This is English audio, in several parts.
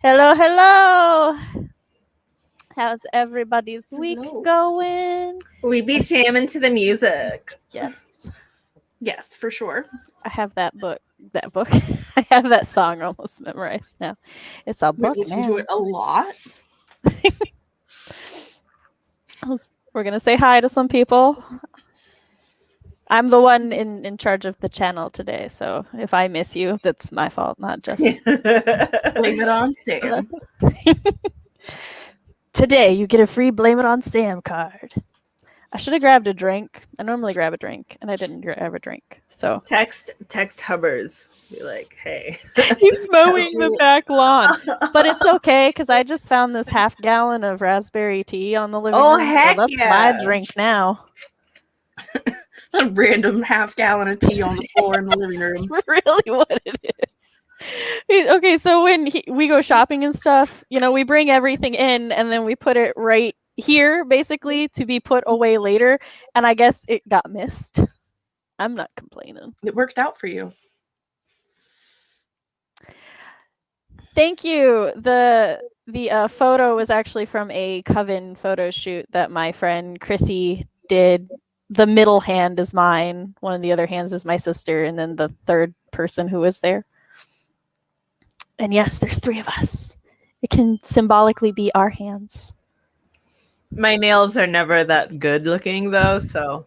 Hello, hello. How's everybody's week going? We be jamming to the music. Yes. Yes, for sure. I have that book. I have that song almost memorized now. It's a book. We listen to it a lot. We're going to say hi to some people. I'm the one in charge of the channel today, so if I miss you, that's my fault, not just... Blame it on Sam. Today, you get a free Blame It on Sam card. I should have grabbed a drink. I normally grab a drink, and I didn't grab a drink. So text Hubbers. Be like, hey. He's mowing the back lawn. But it's okay, because I just found this half gallon of raspberry tea on the living room. Oh, heck so that's yeah. my drink now. A random half gallon of tea on the floor in the living room. That's really what it is. Okay, so when we go shopping and stuff, we bring everything in and then we put it right here, basically, to be put away later. And I guess it got missed. I'm not complaining. It worked out for you. Thank you. The photo was actually from a Coven photo shoot that my friend Chrissy did. The middle hand is mine. One of the other hands is my sister. And then the third person who was there. And yes, there's 3 of us. It can symbolically be our hands. My nails are never that good looking, though, so...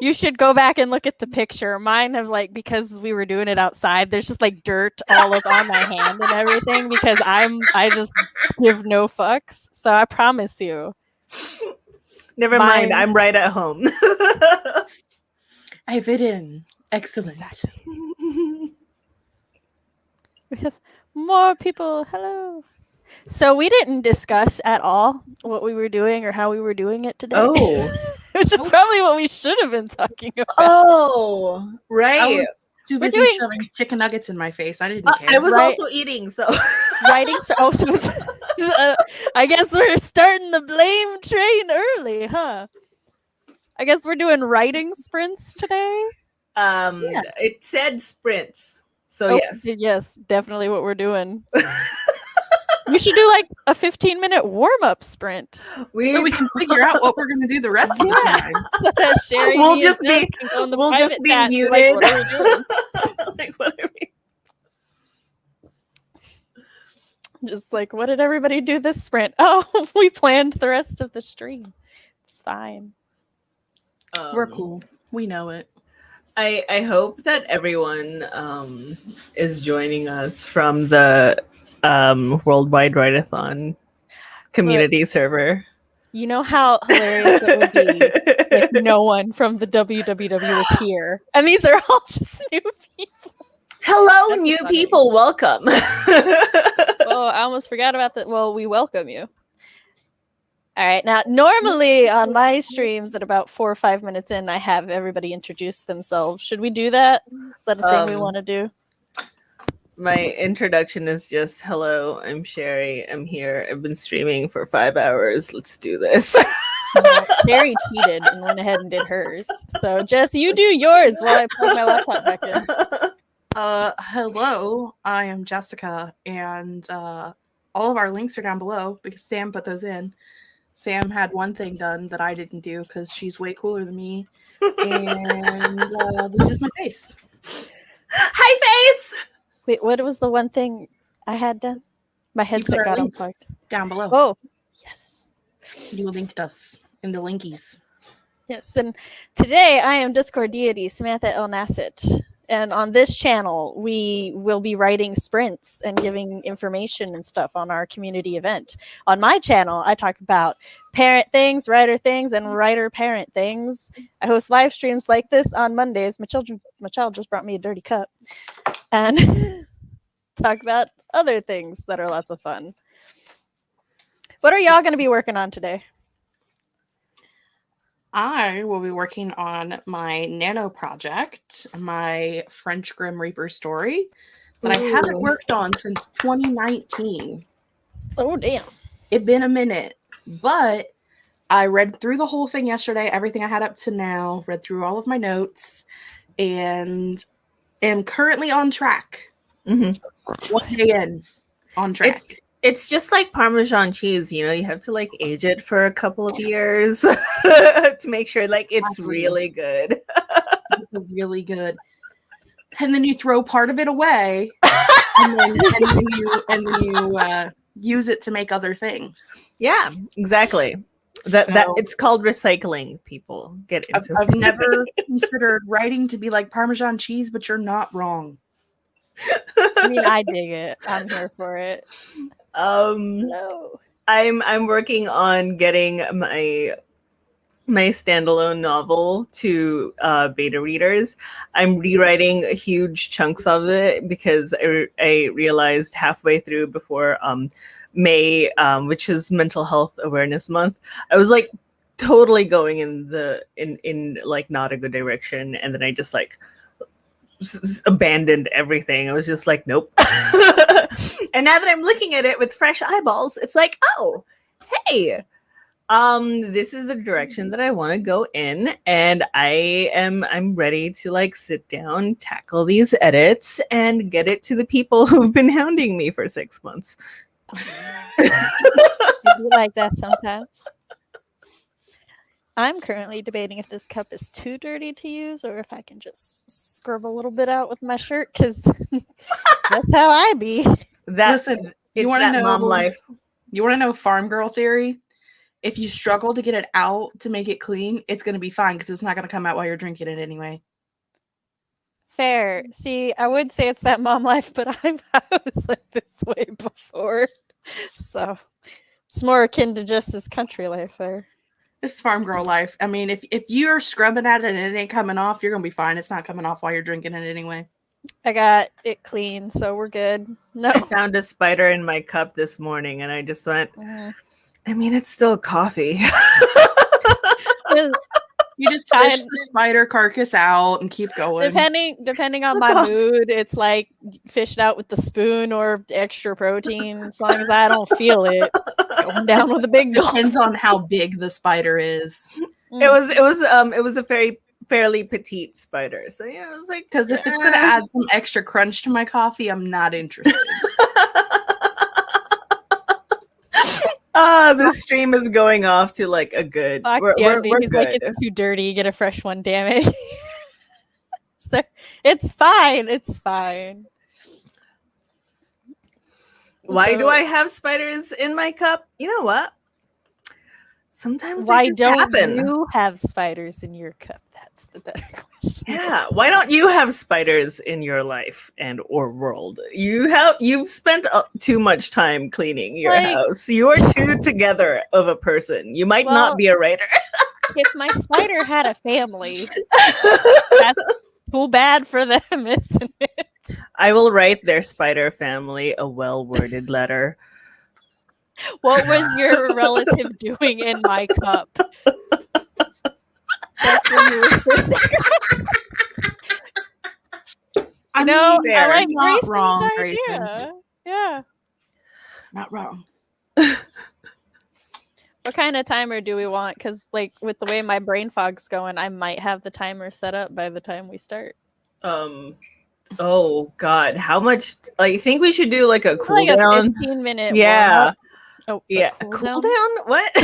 You should go back and look at the picture. Mine have, because we were doing it outside, there's just, dirt all on my hand and everything, because I just give no fucks. So I promise you. Never mind, I'm right at home. I fit in. Excellent. Exactly. We have more people. Hello. So we didn't discuss at all what we were doing or how we were doing it today. Oh. Which is probably what we should have been talking about. Oh, right. I was too busy shoving chicken nuggets in my face. I didn't care. I was also eating, so... Writing... I guess we're starting the blame train early, huh? I guess we're doing writing sprints today? Yeah. It said sprints. So yes, definitely what we're doing. We should do a 15-minute warm-up sprint. So we can figure out what we're going to do the rest of the time. Sherri, we'll just be muted. What are we? Just what did everybody do this sprint? Oh, we planned the rest of the stream. It's fine. We're cool. We know it. I hope that everyone is joining us from the Worldwide Writeathon community server. You know how hilarious it would be if no one from the WWW was here. And these are all just new people. Hello, that's new funny. People. Welcome. Oh, I almost forgot about that. Well, we welcome you. All right. Now, normally on my streams at about 4 or 5 minutes in, I have everybody introduce themselves. Should we do that? Is that a thing we want to do? My introduction is just, hello, I'm Sherri. I'm here. I've been streaming for 5 hours. Let's do this. Sherri cheated and went ahead and did hers. So, Jess, you do yours while I plug my laptop back in. Hello, I am Jessica, and all of our links are down below because Sam put those in. Sam had one thing done that I didn't do because she's way cooler than me. And this is my face. Hi, face! Wait, what was the one thing I had done? My headset got unplugged. Down below. Oh, yes. You linked us in the linkies. Yes, and today I am Discord deity Samantha El Nasset. And on this channel, we will be writing sprints and giving information and stuff on our community event. On my channel, I talk about parent things, writer things, and writer-parent things. I host live streams like this on Mondays. My child just brought me a dirty cup. And talk about other things that are lots of fun. What are y'all going to be working on today? I will be working on my nano project, my French Grim Reaper story that I haven't worked on since 2019. Oh, damn. It's been a minute, but I read through the whole thing yesterday, everything I had up to now, read through all of my notes, and am currently on track. Mm-hmm. 1 day in, on track. It's just like Parmesan cheese, you know, you have to like age it for a couple of years to make sure like it's really good. It's really good. And then you throw part of it away and then you use it to make other things. Yeah, exactly. That it's called recycling. People get into. I've never considered writing to be like Parmesan cheese, but you're not wrong. I mean, I dig it. I'm here for it. No. I'm working on getting my standalone novel to beta readers. I'm rewriting huge chunks of it because I realized halfway through before May, which is Mental Health Awareness Month, I was like totally going in like not a good direction, and then I just like abandoned everything. I was just like, nope. And now that I'm looking at it with fresh eyeballs, it's like, oh, hey, this is the direction that I want to go in, and I'm ready to like sit down, tackle these edits, and get it to the people who've been hounding me for 6 months. I do like that sometimes. I'm currently debating if this cup is too dirty to use or if I can just scrub a little bit out with my shirt, because that's how I be. Listen, you want to know mom life. You want to know farm girl theory? If you struggle to get it out to make it clean, it's going to be fine because it's not going to come out while you're drinking it anyway. Fair. See, I would say it's that mom life, but I was like this way before. So it's more akin to just this country life there. It's farm girl life. I mean, if you're scrubbing at it and it ain't coming off, you're going to be fine. It's not coming off while you're drinking it anyway. I got it clean, so we're good. No. I found a spider in my cup this morning, and I just went, I mean, it's still coffee. You just fish the spider carcass out and keep going. Depending on my mood, it's like fish it out with the spoon or extra protein. As long as I don't feel it, it's going down with a big gulp. Depends on how big the spider is. It was a fairly petite spider. So yeah, I was like, because if it's gonna add some extra crunch to my coffee, I'm not interested. This stream is going off to like a good. We're He's good. like, it's too dirty. Get a fresh one, damn it. So it's fine. It's fine. Why do I have spiders in my cup? You know what? Sometimes why don't you have spiders in your cup? That's the better question. Yeah, why don't you have spiders in your life and or world? You've spent too much time cleaning your house. You are too together of a person. You might not be a writer. If my spider had a family, that's too bad for them, isn't it? I will write their spider family a well-worded letter. What was your relative doing in my cup? That's when you were I know, I like not Grayson's wrong, idea. Grayson. Yeah. Not wrong. What kind of timer do we want? Because like with the way my brain fog's going, I might have the timer set up by the time we start. Oh God, how much? I think we should do like a cooldown. 15-minute. Yeah. Oh yeah. Cooldown? What?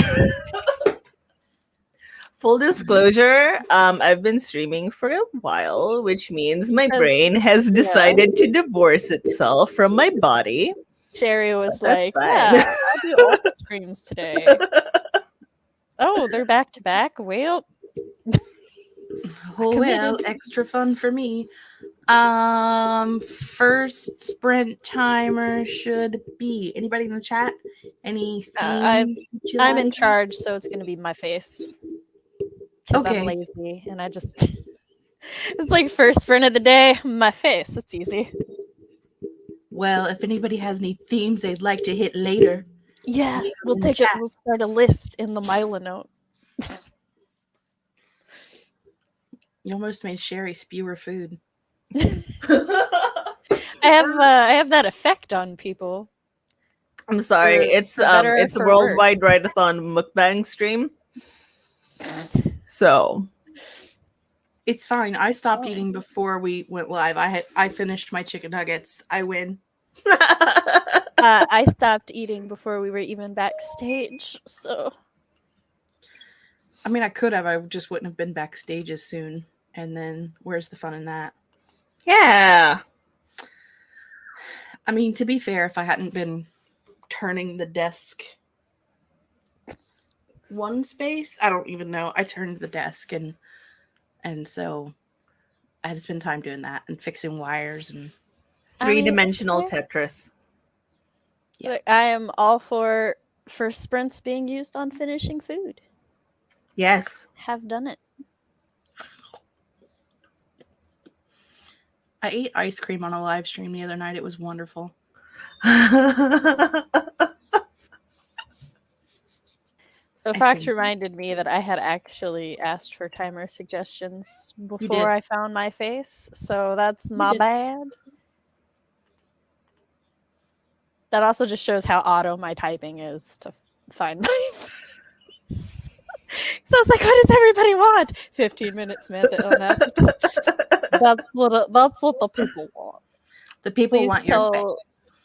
Full disclosure, I've been streaming for a while, which means my brain has decided to divorce itself from my body. Sherri was That's like, fine. yeah, I'll do all the streams today. Oh, they're back to back? Well. Oh, well, extra fun for me. First sprint timer should be anybody in the chat? Any themes I'm in charge, so it's gonna be my face. Okay. I'm lazy and I just it's like first sprint of the day, my face. It's easy. Well, if anybody has any themes they'd like to hit later, Yeah, leave 'em we'll in the take it. chat. We'll start a list in the Mila note. You almost made Sherri spew her food. I have that effect on people. I'm sorry. For better or It's for Worldwide worse. Writeathon mukbang stream. So It's fine. I stopped eating before we went live. I finished my chicken nuggets. I win. I stopped eating before we were even backstage, so I mean, I could have. I just wouldn't have been backstage as soon. And then, where's the fun in that? yeah. I mean, to be fair, if I hadn't been turning the desk one space, I don't even know. I turned the desk and so I had to spend time doing that and fixing wires and Three-dimensional Tetris. Yeah. Look, I am all for sprints being used on finishing food. Yes. Have done it. I ate ice cream on a live stream the other night. It was wonderful. So Ice Fox cream. reminded me that I had actually asked for timer suggestions did. before I found my face, so that's my did. bad. That also just shows how auto my typing is to find my face. So I was like, what does everybody want? 15 minutes, Samantha. That's what the people want. The people Please want your tell face.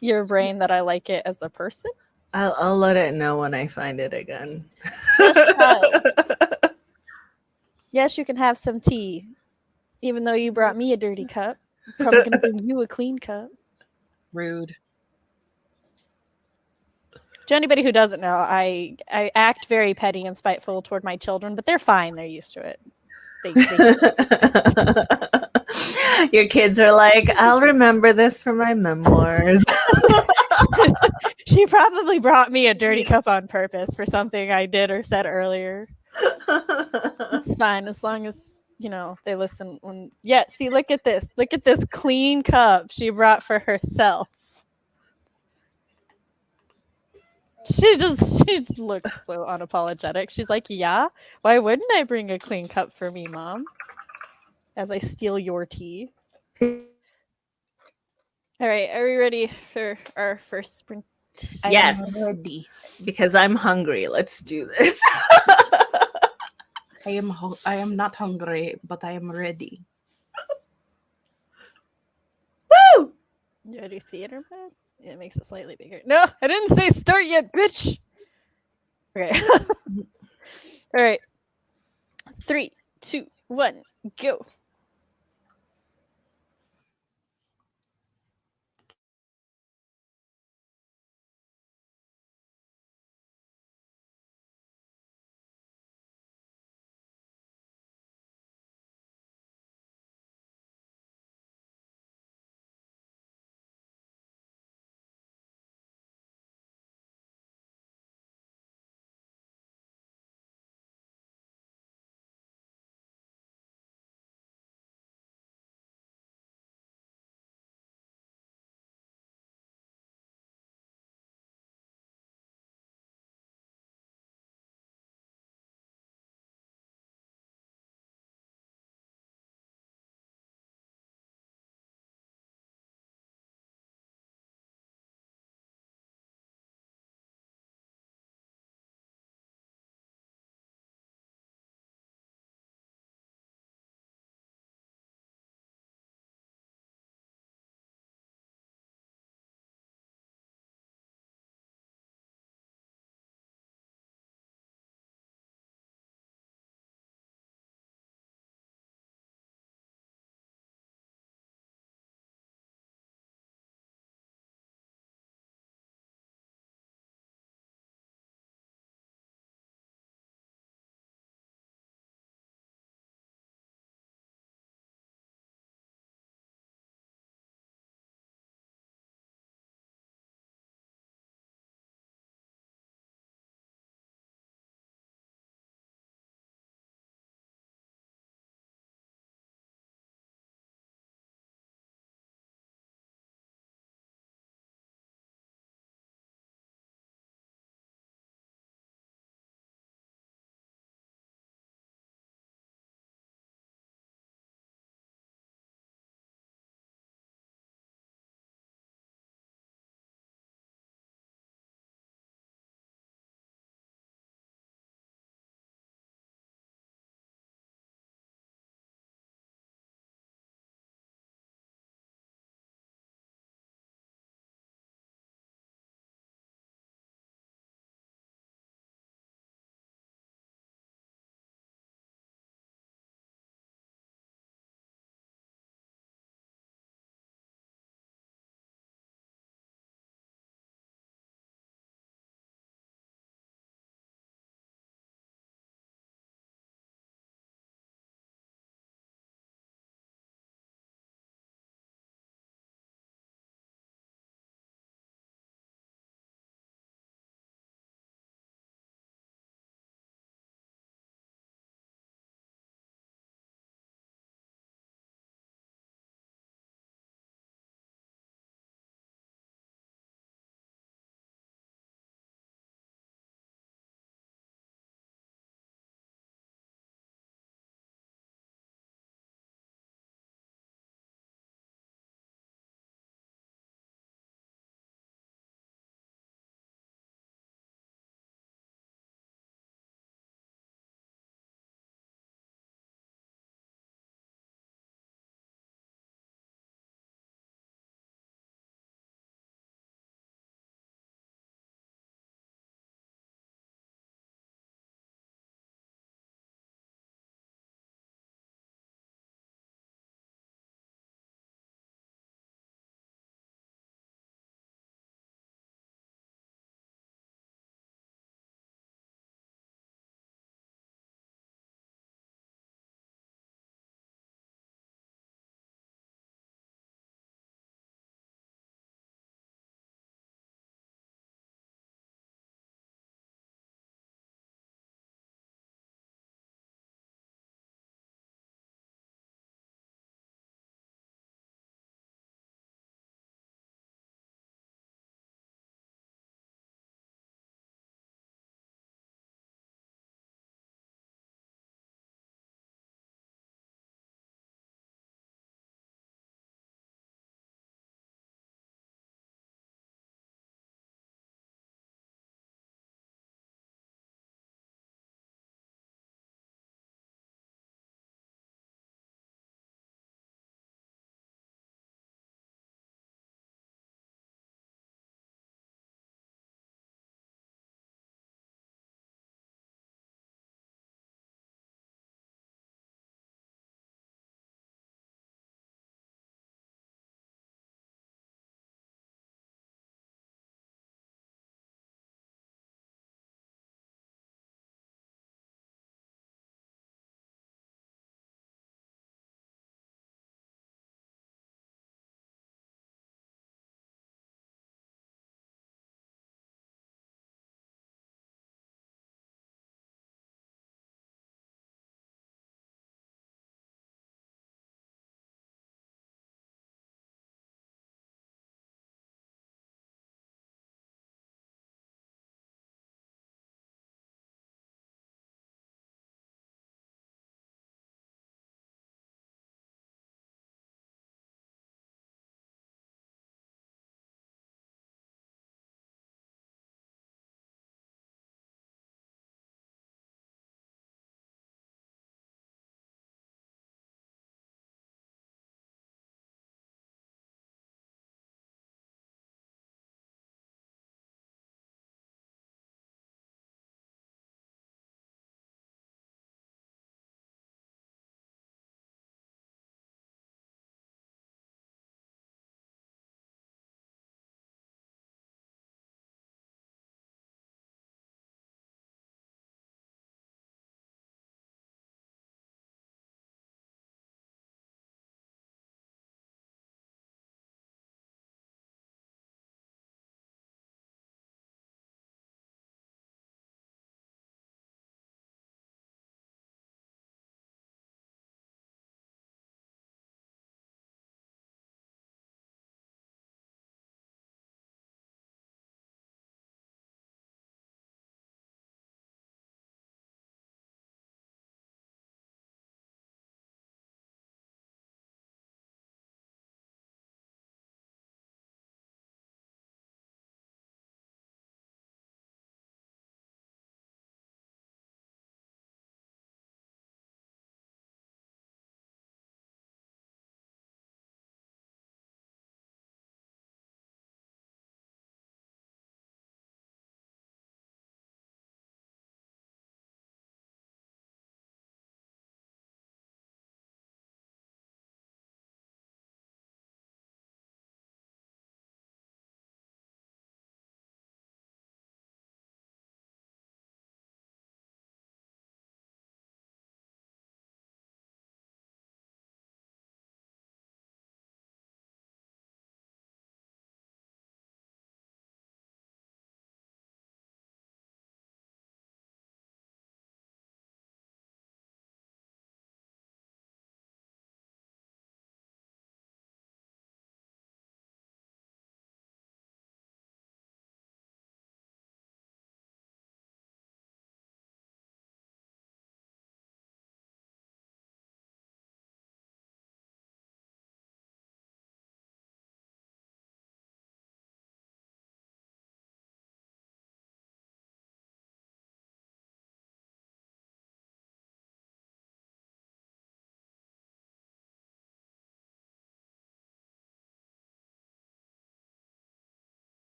your brain that I like it as a person. I'll let it know when I find it again. Yes, child. Yes, you can have some tea. Even though you brought me a dirty cup. I'm probably gonna bring you a clean cup. Rude. To anybody who doesn't know, I act very petty and spiteful toward my children, but they're fine. They're used to it. Your kids are like, I'll remember this for my memoirs. She probably brought me a dirty cup on purpose for something I did or said earlier. It's fine as long as, you know, they listen when see, look at this. Look at this clean cup she brought for herself. She just looks so unapologetic. She's like, yeah, why wouldn't I bring a clean cup for me, Mom? As I steal your tea. All right, are we ready for our first sprint? Yes. I am ready. Because I'm hungry. Let's do this. I am not hungry, but I am ready. Woo! You want to do theater mode? Yeah, it makes it slightly bigger. No, I didn't say start yet, bitch. Okay. All right. 3, 2, 1, go.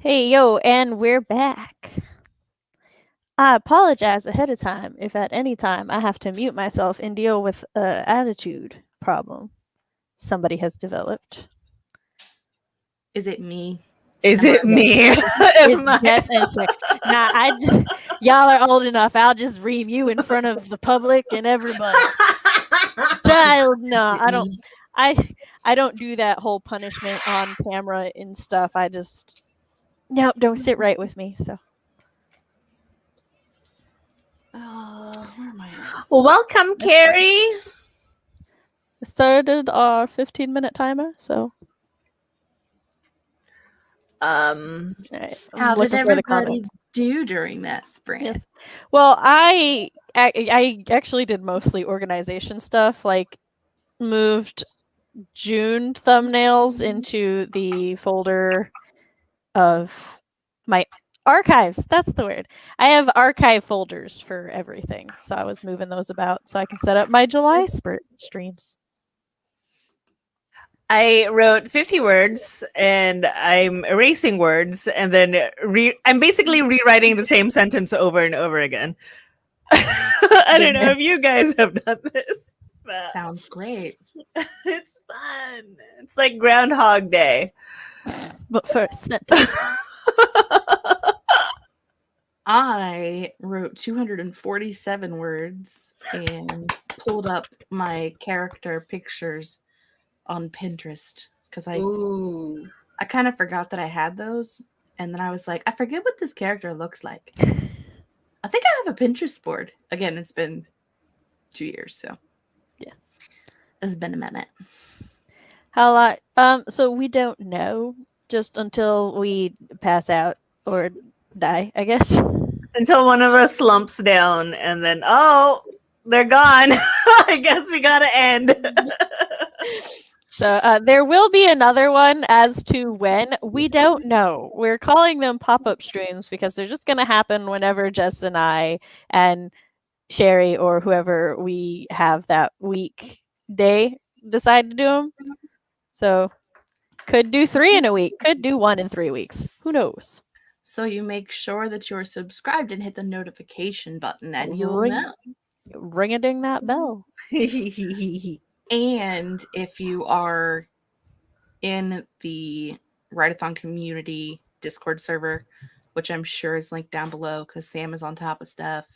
Hey, yo, and we're back. I apologize ahead of time if at any time I have to mute myself and deal with an attitude problem somebody has developed. Is it me? Is Am I it me? Am I- It's definitely y'all are old enough. I'll just ream you in front of the public and everybody. Child, no, I don't. I don't do that whole punishment on camera and stuff. I just don't sit right with me. So Where am I at? Welcome, Carrie. started our 15-minute timer. So all right, I'm How did looking for the everybody comments. do during that sprint? Yes. Well, I actually did mostly organization stuff, like moved June thumbnails into the folder of my archives. That's the word. I have archive folders for everything. So I was moving those about so I can set up my July streams. I wrote 50 words and I'm erasing words and then I'm basically rewriting the same sentence over and over again. I don't know if you guys have done this. But Sounds great. it's fun. It's like Groundhog Day. But first sentence. I wrote 247 words and pulled up my character pictures on Pinterest because I kind of forgot that I had those, and then I was like, I forget what this character looks like. I think I have a Pinterest board. Again, it's been 2 years, so yeah, it's been a minute. How long? So we don't know just until we pass out or die, I guess. Until one of us slumps down and then, they're gone. I guess we gotta end. So there will be another one. As to when, we don't know. We're calling them pop-up streams because they're just going to happen whenever Jess and I and Sherri or whoever we have that weekday decide to do them. So could do 3 in a week, could do 1 in 3 weeks. Who knows? So you make sure that you're subscribed and hit the notification button, and you'll know. Ring-a-ding that bell. And if you are in the Writeathon community Discord server, which I'm sure is linked down below because Sam is on top of stuff.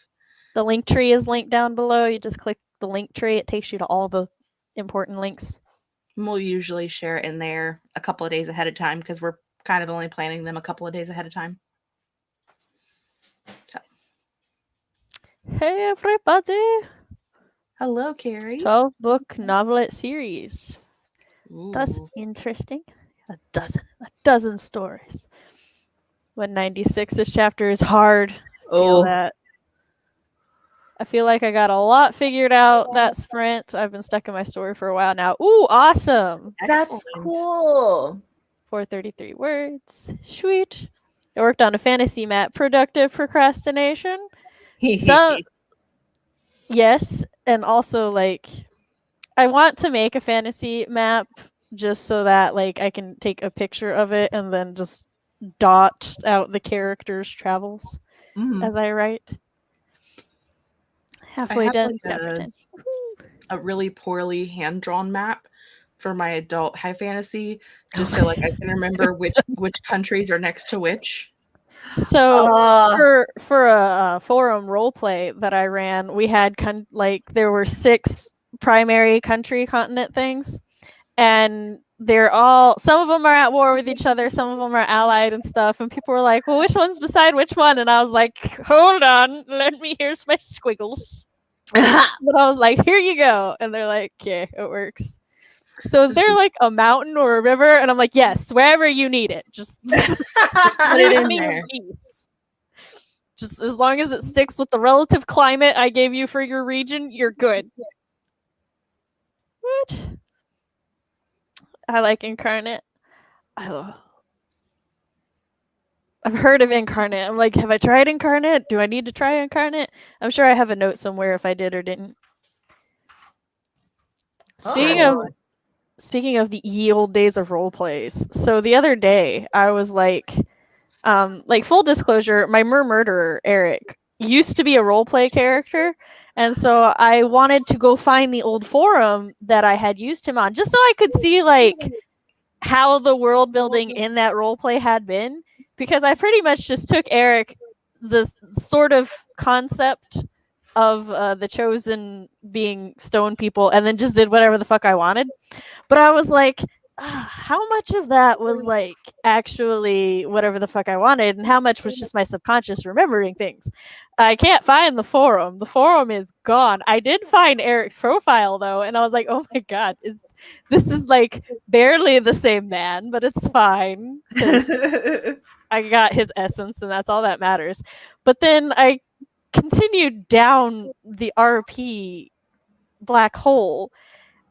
The link tree is linked down below. You just click the link tree. It takes you to all the important links. We'll usually share it in there a couple of days ahead of time because we're kind of only planning them a couple of days ahead of time. So. Hey, everybody. Hello, Carrie. 12-book novelette series. Ooh. That's interesting. A dozen stories. 196th chapter is hard. Feel that. I feel like I got a lot figured out that sprint. I've been stuck in my story for a while now. Ooh, awesome. That's cool. 433 words. Sweet. I worked on a fantasy map. Productive procrastination. Yes, and also like I want to make a fantasy map just so that like I can take a picture of it and then just dot out the characters' travels as I write. Halfway done. Like a really poorly hand-drawn map for my adult high fantasy, just so like I can remember which countries are next to which. So for a forum roleplay that I ran, we had there were 6 primary country continent things, and they're all, some of them are at war with each other, some of them are allied and stuff, and people were like, well, which one's beside which one? And I was like, hold on, here's my squiggles. But I was like, here you go. And they're like, okay, it works. So is there like a mountain or a river? And I'm like, yes, wherever you need it. Just put it in there. Just as long as it sticks with the relative climate I gave you for your region, you're good. What? I like Incarnate. I've heard of Incarnate. I'm like, have I tried Incarnate? Do I need to try Incarnate? I'm sure I have a note somewhere if I did or didn't. Speaking of the ye old days of role plays, so the other day I was like, Like, full disclosure, my murderer, Eric, used to be a roleplay character. And so I wanted to go find the old forum that I had used him on, just so I could see, like, how the world building in that roleplay had been. Because I pretty much just took Eric, the sort of concept of the Chosen being stone people, and then just did whatever the fuck I wanted. But I was like, how much of that was like actually whatever the fuck I wanted, and how much was just my subconscious remembering things? I can't find the forum. The forum is gone. I did find Eric's profile though, and I was like, oh my god, this is like barely the same man, but it's fine because I got his essence, and that's all that matters. But then I continued down the RP black hole,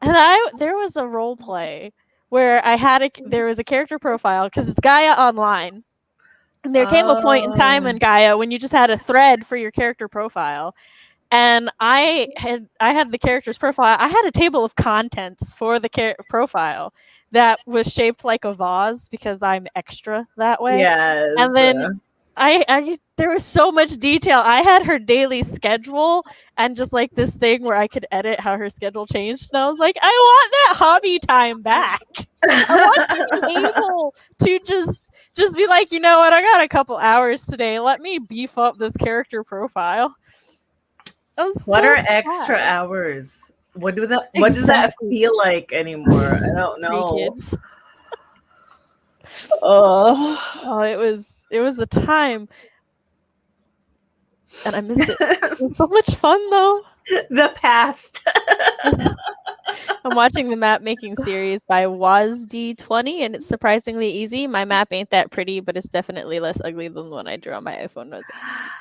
and there was a role play where there was a character profile because it's Gaia Online. And there came a point in time in Gaia when you just had a thread for your character profile. And I had the character's profile. I had a table of contents for the profile that was shaped like a vase because I'm extra that way. Yes. And then there was so much detail. I had her daily schedule and just like this thing where I could edit how her schedule changed. And I was like, I want that hobby time back. I want to be able to just be like, you know what? I got a couple hours today. Let me beef up this character profile. What are extra hours? What does that feel like anymore? I don't know. 3 kids. Oh, it was a time, and I missed it. It was so much fun though. The past. I'm watching the map making series by WazD20, and it's surprisingly easy. My map ain't that pretty, but it's definitely less ugly than the one I drew on my iPhone notes.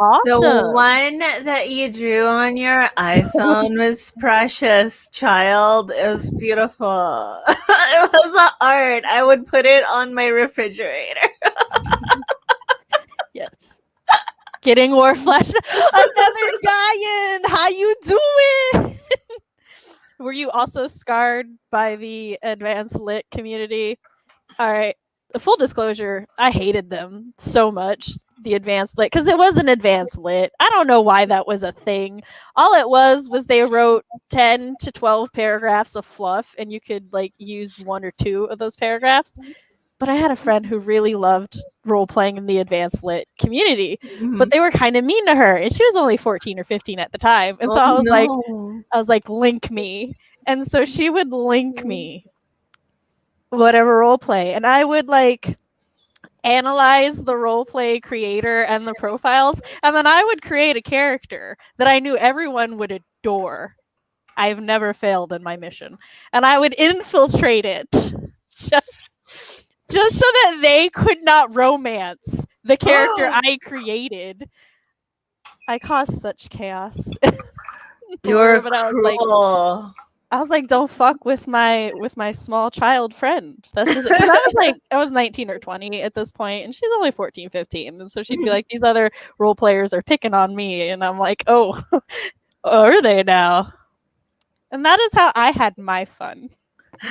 Awesome. The one that you drew on your iPhone was precious, child. It was beautiful. It was art. I would put it on my refrigerator. Yes. Getting war flashback. Another Gaian. How you doing? Were you also scarred by the advanced lit community? All right. Full disclosure, I hated them so much. The advanced lit, because it was an advanced lit. I don't know why that was a thing. All it was they wrote 10 to 12 paragraphs of fluff, and you could like use 1 or 2 of those paragraphs. But I had a friend who really loved role playing in the advanced lit community, but they were kind of mean to her, and she was only 14 or 15 at the time. And so I was like, link me. And so she would link me whatever role play, and I would like analyze the role play creator and the profiles, and then I would create a character that I knew everyone would adore. I've never failed in my mission, and I would infiltrate it just so that they could not romance the character I created. I caused such chaos. You're cruel. I was like, don't fuck with my small child friend. That's just I was 19 or 20 at this point, and she's only 14, 15. And so she'd be like, these other role players are picking on me, and I'm like, oh, are they now? And that is how I had my fun.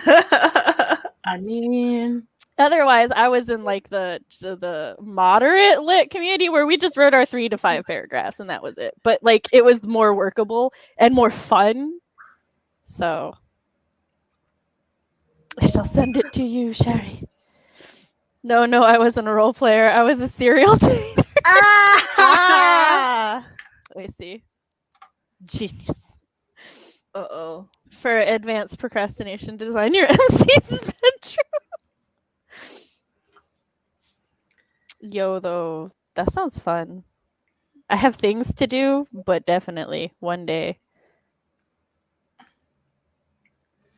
I mean, otherwise, I was in like the moderate lit community where we just wrote our 3 to 5 paragraphs, and that was it. But like, it was more workable and more fun. So I shall send it to you, Sherri. No, I wasn't a role player. I was a serial dater. Let me see. Genius. Uh-oh. For advanced procrastination, design your MC's bedroom. Yo, though, that sounds fun. I have things to do, but definitely one day.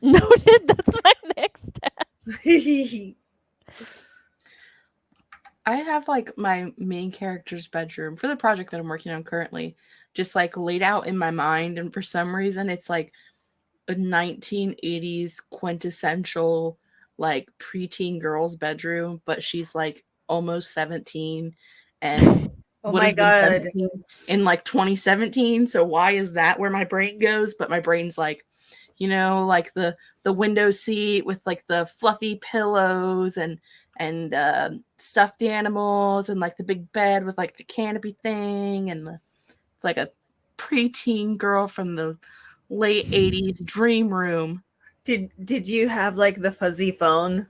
Noted. That's my next task. I have like my main character's bedroom for the project that I'm working on currently, just like laid out in my mind, and for some reason it's like a 1980s quintessential like preteen girl's bedroom, but she's like almost 17 and oh my god, in like 2017. So why is that where my brain goes? But my brain's like, you know, like the window seat with like the fluffy pillows and stuffed animals, and like the big bed with like the canopy thing, and it's like a preteen girl from the late 80s dream room. Did you have like the fuzzy phone,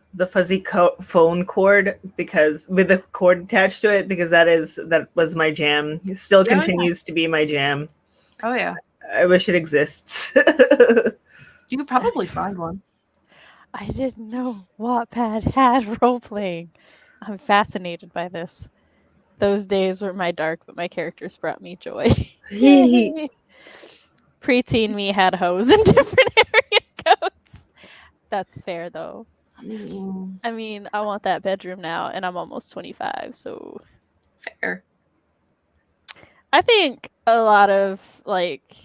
phone cord, because with the cord attached to it, because that was my jam. It still continues to be my jam. Oh yeah. I wish it exists. You could probably find one. I didn't know Wattpad had role playing. I'm fascinated by this. Those days were my dark, but my characters brought me joy. Yay! Preteen me had hoes in different area codes. That's fair though. I mean, I want that bedroom now, and I'm almost 25, so fair. I think a lot of like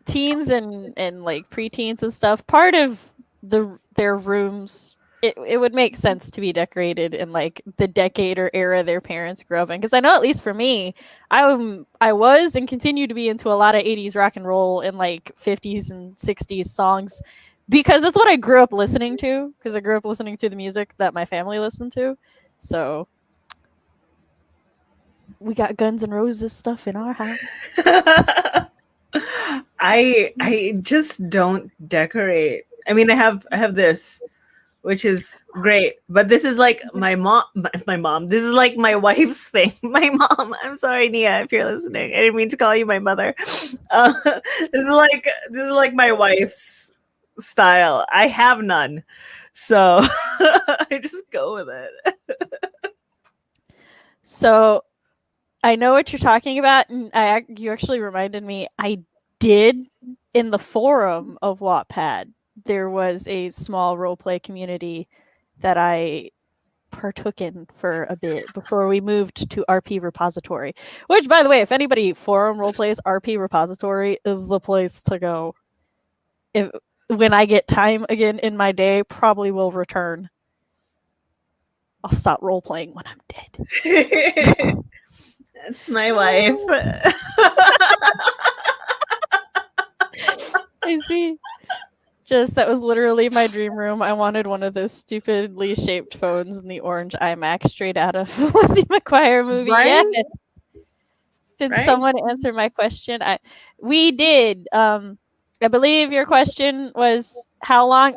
teens and like preteens and stuff, part of their rooms, it would make sense to be decorated in like the decade or era their parents grew up in. Because I know, at least for me, I was and continue to be into a lot of 80s rock and roll and like 50s and 60s songs, because that's what I grew up listening to, because I grew up listening to the music that my family listened to. So we got Guns N' Roses stuff in our house. I just don't decorate. I mean, I have this, which is great, but this is like my mom. This is like my wife's thing. My mom. I'm sorry, Nia, if you're listening. I didn't mean to call you my mother. This is like my wife's style. I have none, so I just go with it. So I know what you're talking about, and you actually reminded me. I did, in the forum of Wattpad, there was a small roleplay community that I partook in for a bit before we moved to RP Repository. Which, by the way, if anybody forum roleplays, RP Repository is the place to go. When I get time again in my day, probably will return. I'll stop roleplaying when I'm dead. That's my wife. I see. Just, that was literally my dream room. I wanted one of those stupidly shaped phones in the orange iMac straight out of a Lizzie McGuire movie. Right? Yeah. Did someone answer my question? We did. I believe your question was how long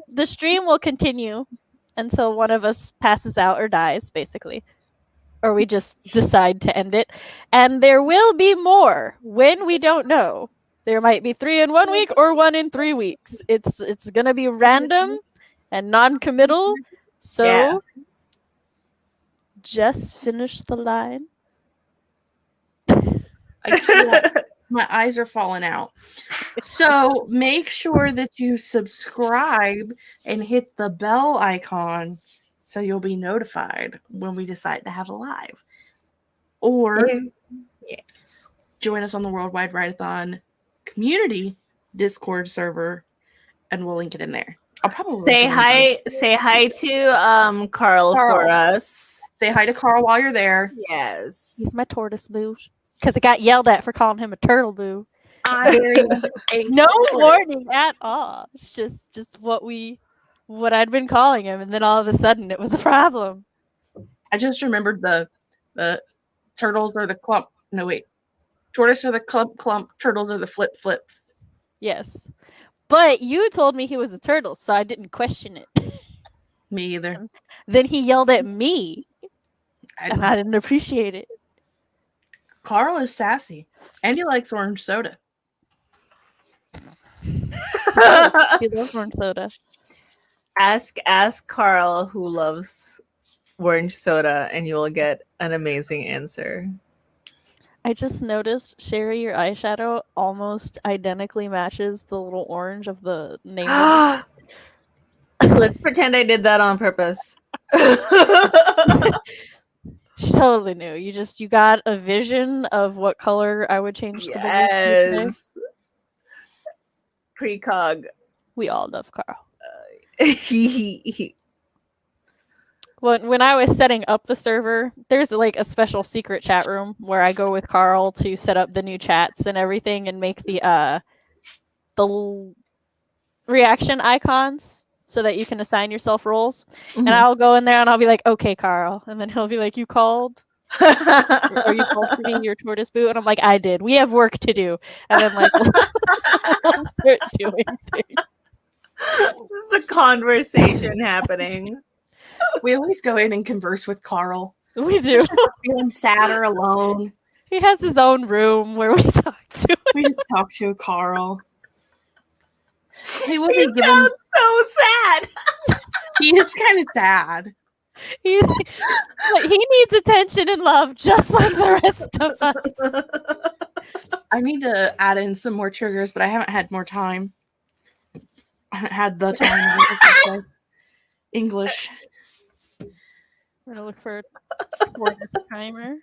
the stream will continue until one of us passes out or dies, basically. Or we just decide to end it. And there will be more when we don't know. There might be 3 in 1 week or 1 in 3 weeks. It's gonna be random and non-committal. So just finish the line. I can't. My eyes are falling out. So make sure that you subscribe and hit the bell icon so you'll be notified when we decide to have a live. Or join us on the Worldwide Writeathon community Discord server, and we'll link it in there. I'll probably say hi to Carl for us. Say hi to Carl while you're there. Yes. He's my tortoise boo. Because I got yelled at for calling him a turtle boo. No warning at all. It's just what I'd been calling him, and then all of a sudden it was a problem. I just remembered the turtles are the clump. No wait, tortoise are the clump. Turtles are the flips. Yes, but you told me he was a turtle, so I didn't question it. Me either. Then he yelled at me, and I didn't appreciate it. Carl is sassy, and he likes orange soda. He loves orange soda. Ask Carl who loves orange soda, and you will get an amazing answer. I just noticed, Sherri, your eyeshadow almost identically matches the little orange of the name. Let's pretend I did that on purpose. She totally knew. You got a vision of what color I would change the balloon. Precog. We all love Carl. When I was setting up the server, there's like a special secret chat room where I go with Carl to set up the new chats and everything and make the reaction icons so that you can assign yourself roles. Mhm. And I'll go in there and I'll be like, okay, Carl. And then he'll be like, you called? Are you called to be your tortoise boo? And I'm like, I did. We have work to do. And then like we'll start doing things. This is a conversation happening. We always go in and converse with Carl. We do. Feeling sad or alone. He has his own room where we talk to him. We just talk to Carl. He will You be given. sound so sad. He is kind of sad. He needs attention and love just like the rest of us. I need to add in some more triggers, but I haven't had more time. I haven't had the time. English. We're gonna look for a tortoise timer.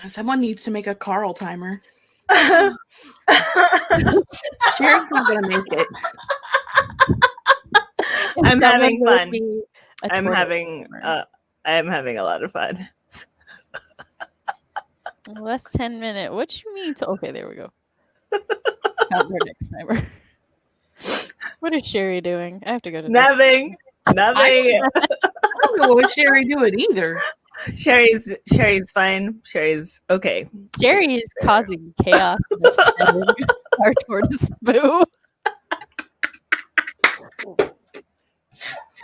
Someone needs to make a Carl timer. Sherri's not gonna make it. I'm having Someone fun. made me a I'm tortoise having timer. I'm having a lot of fun. Less 10-minute. What you mean to? Okay, there we go. Count their next timer. What is Sherri doing? I have to go to Nothing. I Nothing. don't know what Sherri doing either. Sherri's fine. Sherri's okay. Sherri's causing chaos in our setting. Our tortoise boo.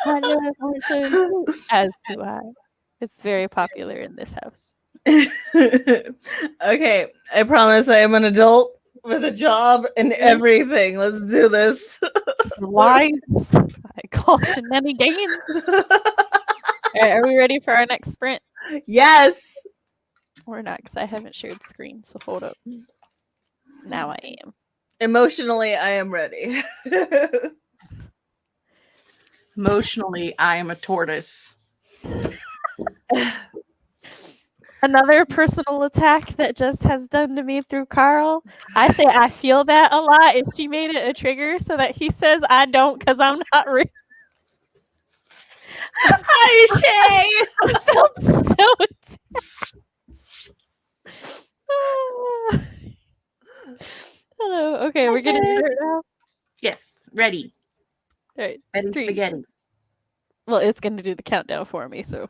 I love horses, as do I. It's very popular in this house. Okay, I promise I am an adult with a job and everything. Let's do this. Lies. I call shenanigans. All right, are we ready for our next sprint? Yes. Or not, because I haven't shared screen, so hold up. Now I am. Emotionally, I am ready. Emotionally, I am a tortoise. Another personal attack that just has done to me through Carl. I say I feel that a lot, and she made it a trigger so that he says I don't because I'm not real. Hi, Shay. I felt so attacked. Hello. Okay, we're gonna do it now. Yes, ready. All right. Ready 3. spaghetti. Well, it's gonna do the countdown for me, so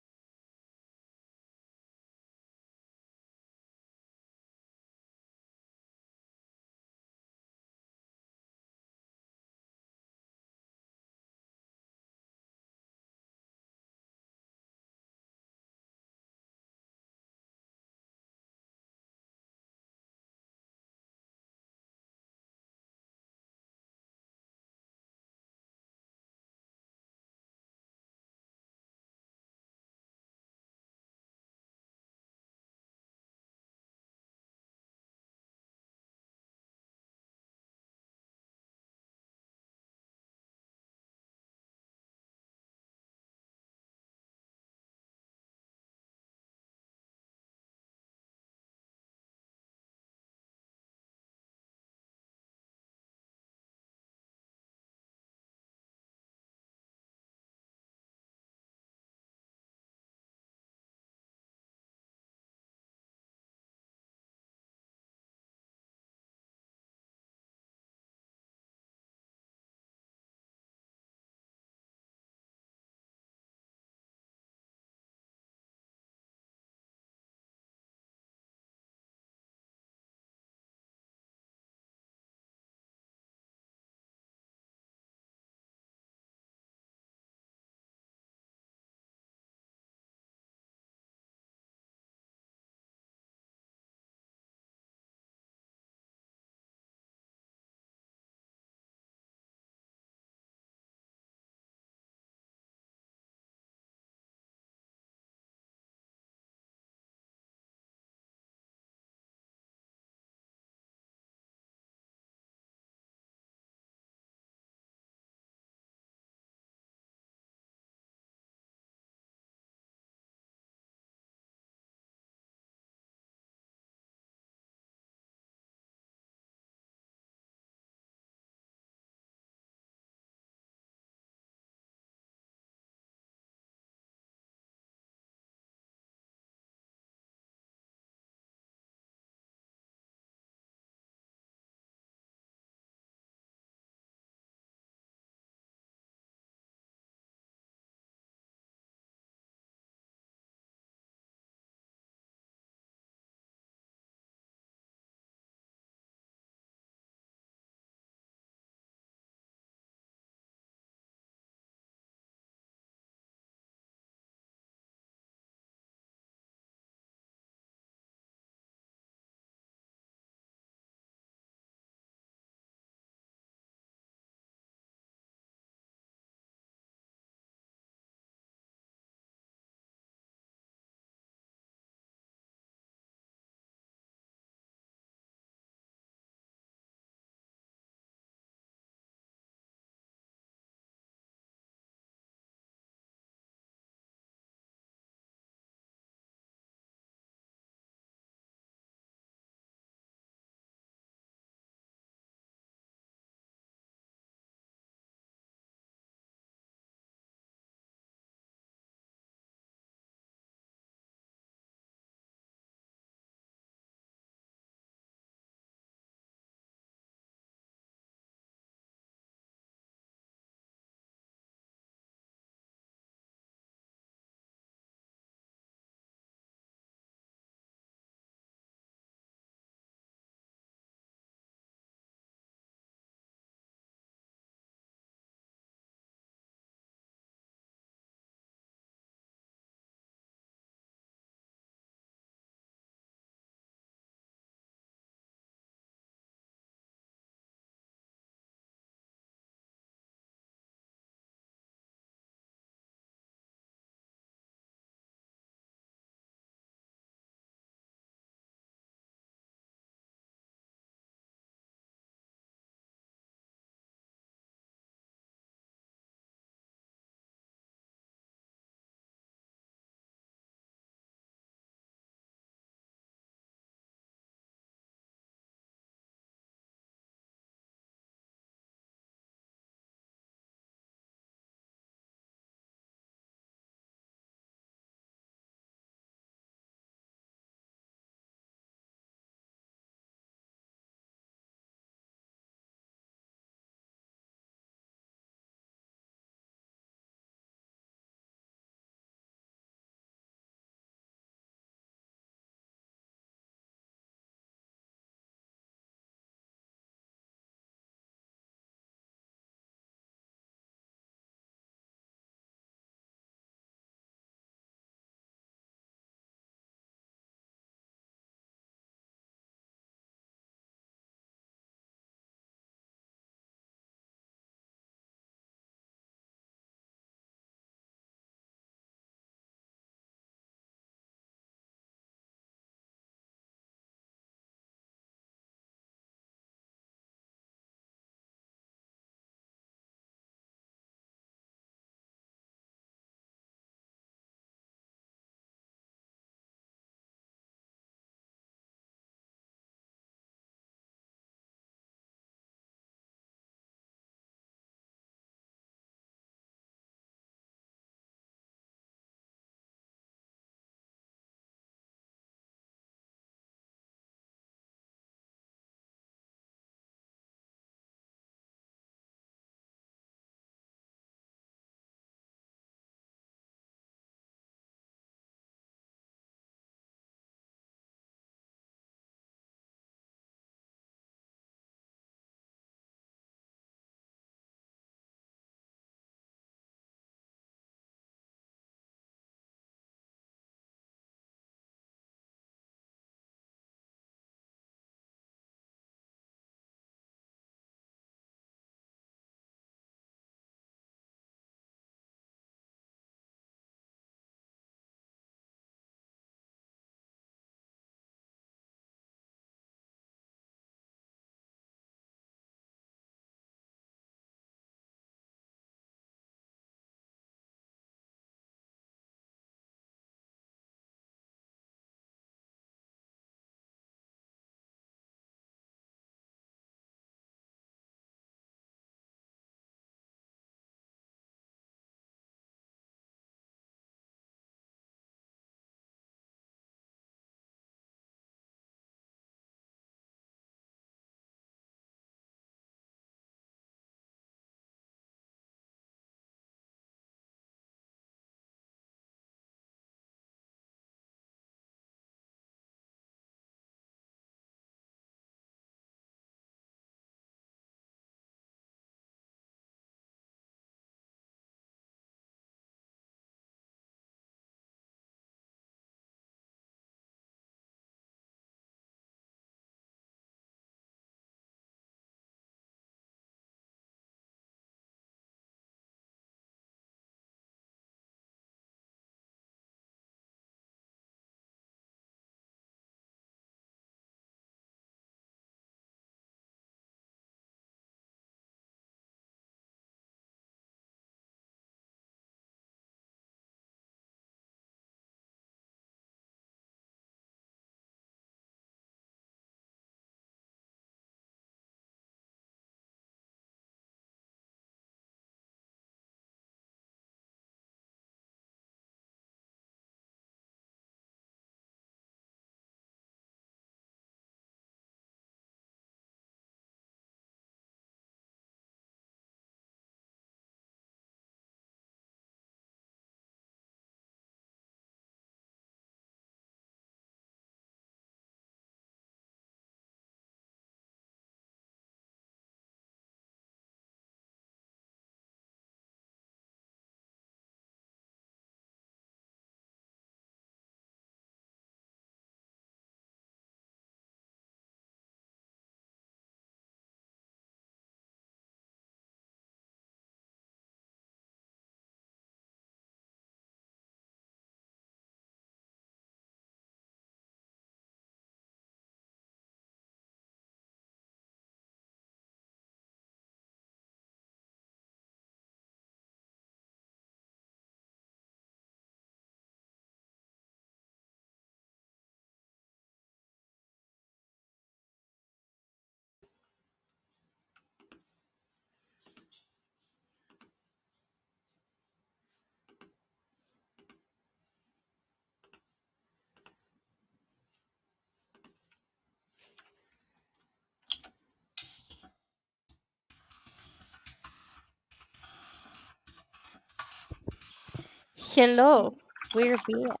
Hello, we're back.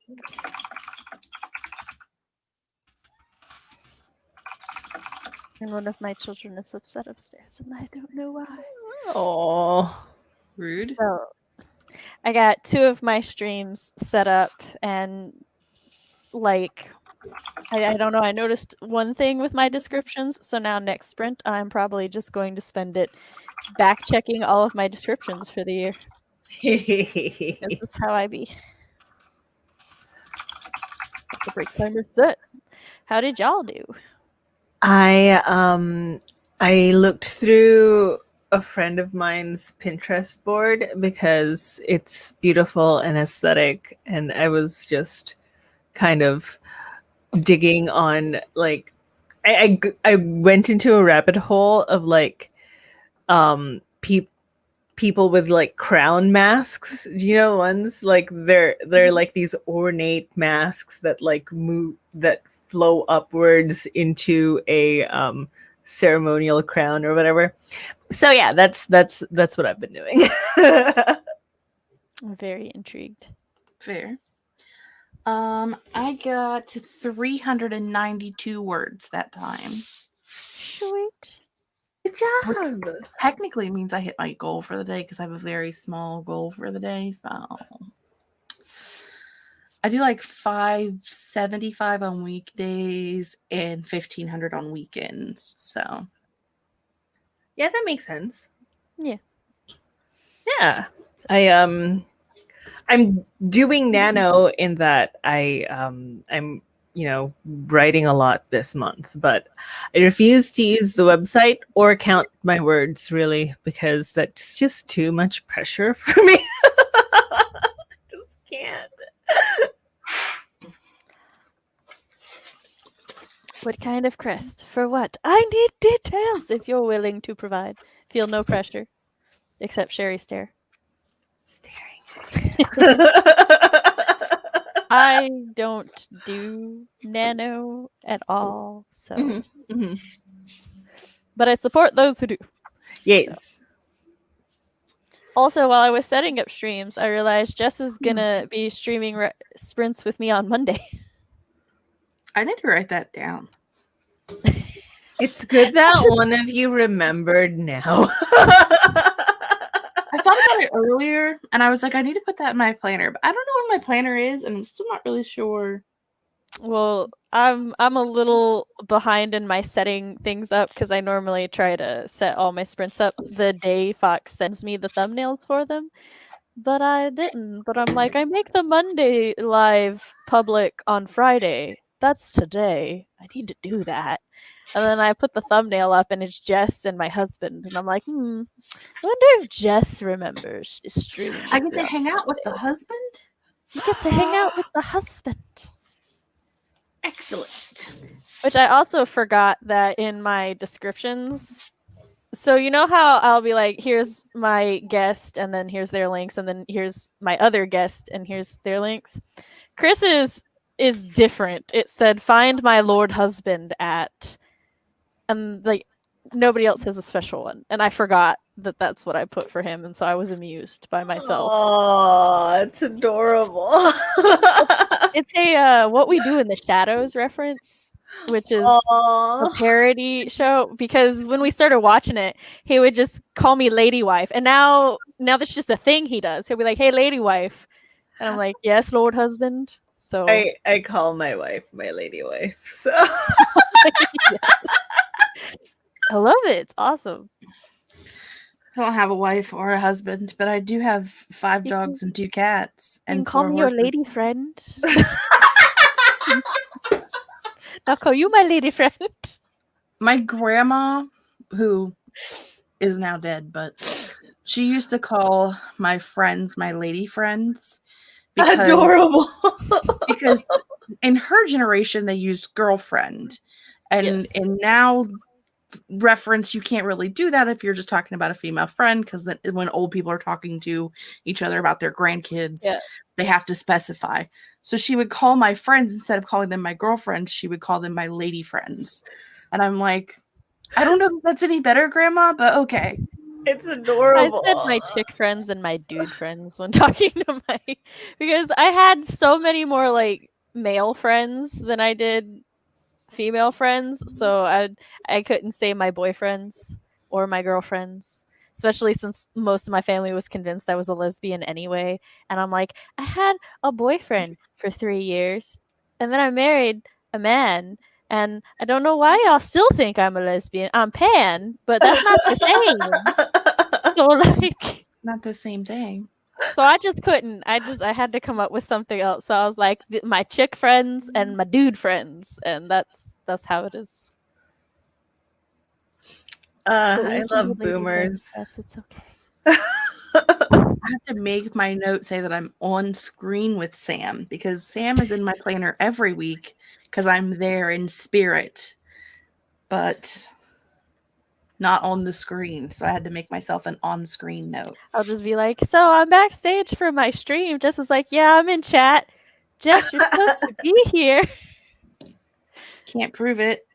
And one of my children is upset upstairs, and I don't know why. Oh. Rude. So, I got 2 of my streams set up, and like, I don't know. I noticed one thing with my descriptions, so now next sprint, I'm probably just going to spend it back checking all of my descriptions for the year. Because that's how I be. The break timer set. How did y'all do? I looked through a friend of mine's Pinterest board because it's beautiful and aesthetic, and I was just kind of digging on like I went into a rabbit hole of like people with like crown masks, you know, ones like they're like these ornate masks that like move, that flow upwards into a ceremonial crown or whatever. So yeah, that's what I've been doing. I'm very intrigued. Fair. I got 392 words that time. Sweet. Good job. Technically means I hit my goal for the day because I have a very small goal for the day. So I do like 575 on weekdays and 1500 on weekends. So Yeah, that makes sense. Yeah. Yeah. I'm doing nano in that I'm writing a lot this month, but I refuse to use the website or count my words really because that's just too much pressure for me. Just can't. What kind of crest? For what? I need details if you're willing to provide. Feel no pressure. Except Sherri stare. Staring. I don't do nano at all, so Mhm. but I support those who do. Yes. Also, while I was setting up streams, I realized Jess is gonna be streaming sprints with me on Monday. I need to write that down. It's good that one of you remembered now. I thought about it earlier and I was like, I need to put that in my planner, but I don't know where my planner is and I'm still not really sure. Well, I'm a little behind in my setting things up because I normally try to set all my sprints up the day Fox sends me the thumbnails for them. But I didn't. But I'm like, I make the Monday live public on Friday. That's today. I need to do that. And then I put the thumbnail up and it's Jess and my husband. And I'm like, I wonder if Jess remembers streaming. I get to hang out with the husband? You get to hang out with the husband. Excellent. Which I also forgot that in my descriptions. So you know how I'll be like, here's my guest, and then here's their links, and then here's my other guest, and here's their links. Chris's is different. It said, find my Lord husband at, and like nobody else has a special one. And I forgot that that's what I put for him, and so I was amused by myself. Oh, it's adorable. It's a What We Do in the Shadows reference, which is a parody show, because when we started watching it, he would just call me lady wife, and now that's just a thing he does. He'll be like, hey, lady wife, and I'm like, yes, Lord husband. So I call my wife my lady wife. So yes. I love it. It's awesome. I don't have a wife or a husband, but I do have 5 dogs and 2 cats and you can call 4 me horses. your lady friend. I'll call you my lady friend. My grandma, who is now dead, but she used to call my friends my lady friends. Adorable. Because in her generation, they used girlfriend. And now reference, you can't really do that if you're just talking about a female friend, because when old people are talking to each other about their grandkids, they have to specify. So she would call my friends, instead of calling them my girlfriends, she would call them my lady friends. And I'm like, I don't know if that's any better, Grandma, but okay. It's I adorable. said my chick friends and my dude friends when talking to my because I had so many more like male friends than I did female friends, so I couldn't say my boyfriends or my girlfriends, especially since most of my family was convinced I was a lesbian anyway. And I'm like, I had a boyfriend for 3 years, and then I married a man, and I don't know why y'all still think I'm a lesbian. I'm pan, but that's not the same. So like, Not the same thing. so I just couldn't. I had to come up with something else. So I was like, my chick friends and my dude friends, and that's how it is. But we I can be love lady friends. boomers. Yes, it's okay. I have to make my note say that I'm on screen with Sam because Sam is in my planner every week because I'm there in spirit, but not on the screen. So I had to make myself an on-screen note. I'll just be like, so I'm backstage for my stream. Jess is like, yeah, I'm in chat. Jess, you're supposed to be here. Can't prove it.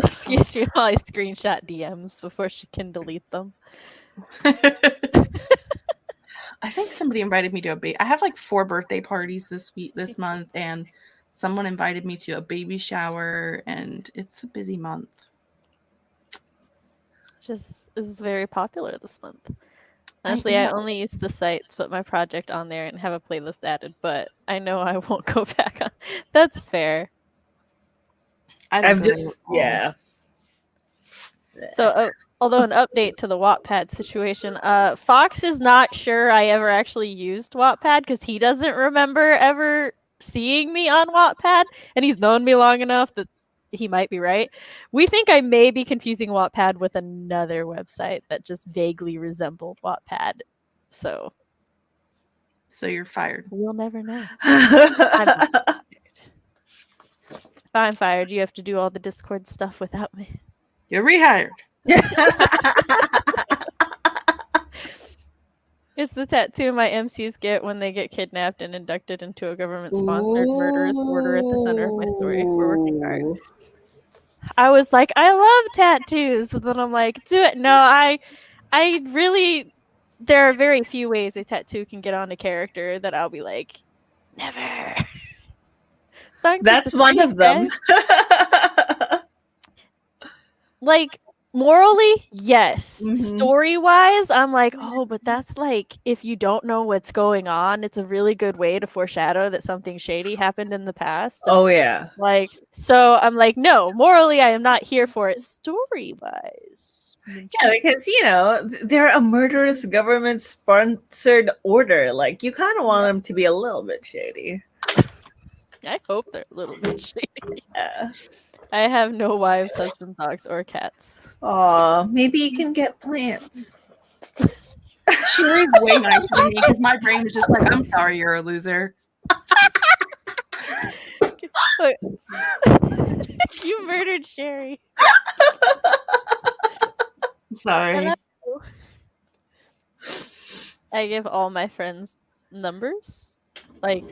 Excuse me while I screenshot DMs before she can delete them. I think somebody invited me to I have like 4 birthday parties this month, and someone invited me to a baby shower, and it's a busy month. Just is very popular this month. Honestly, I only use the site to put my project on there and have a playlist added, but I know I won't go back on. That's fair. I'm just yeah. So, although an update to the Wattpad situation, Fox is not sure I ever actually used Wattpad because he doesn't remember ever seeing me on Wattpad, and he's known me long enough that he might be right. We think I may be confusing Wattpad with another website that just vaguely resembled Wattpad. So you're fired. We'll never know. If I'm fired, you have to do all the Discord stuff without me. You're rehired. It's the tattoo my MCs get when they get kidnapped and inducted into a government-sponsored murderous order at the center of my story. We're working hard. I was like, I love tattoos. And then I'm like, do it. No, I really, there are very few ways a tattoo can get on a character that I'll be like, never. That's one of them. Like, morally, yes. Mm-hmm. Story-wise, I'm like, oh, but that's like, if you don't know what's going on, it's a really good way to foreshadow that something shady happened in the past. Oh, yeah. Like, so I'm like, no, morally, I am not here for it. Story-wise. Yeah, because, they're a murderous government-sponsored order. Like, you kind of want them to be a little bit shady. I hope they're a little bit shady. Yeah. I have no wives, husbands, dogs, or cats. Aw, maybe you can get plants. Sherri's way nicer than me because my brain is just like, I'm sorry, you're a loser. You murdered Sherri. I'm sorry. I give all my friends numbers. Like,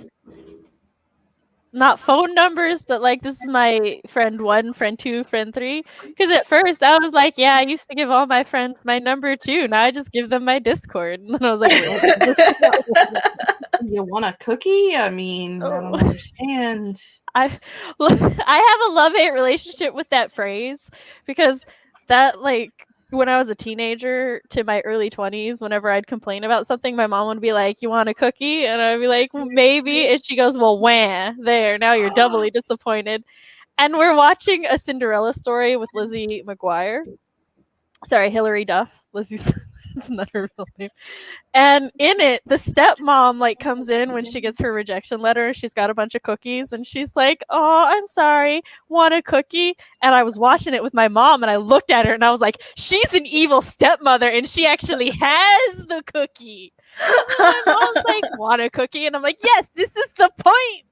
not phone numbers, but like, this is my friend 1, friend 2, friend 3. Because at first I was like, yeah, I used to give all my friends my number too. Now I just give them my Discord. And I was like, you want a cookie? I mean, I don't understand. I have a love-hate relationship with that phrase because that, like, when I was a teenager to my early 20s, whenever I'd complain about something, my mom would be like, you want a cookie? And I'd be like, well, maybe. And she goes, well, wah, there. Now you're doubly disappointed. And we're watching A Cinderella Story with Lizzie McGuire. Sorry, Hilary Duff. Lizzie's that's not her real name. And in it, the stepmom like comes in when she gets her rejection letter. She's got a bunch of cookies, and she's like, "Oh, I'm sorry, want a cookie?" And I was watching it with my mom, and I looked at her, and I was like, "She's an evil stepmother, and she actually has the cookie." And my mom's like, "Want a cookie?" And I'm like, "Yes, this is the point.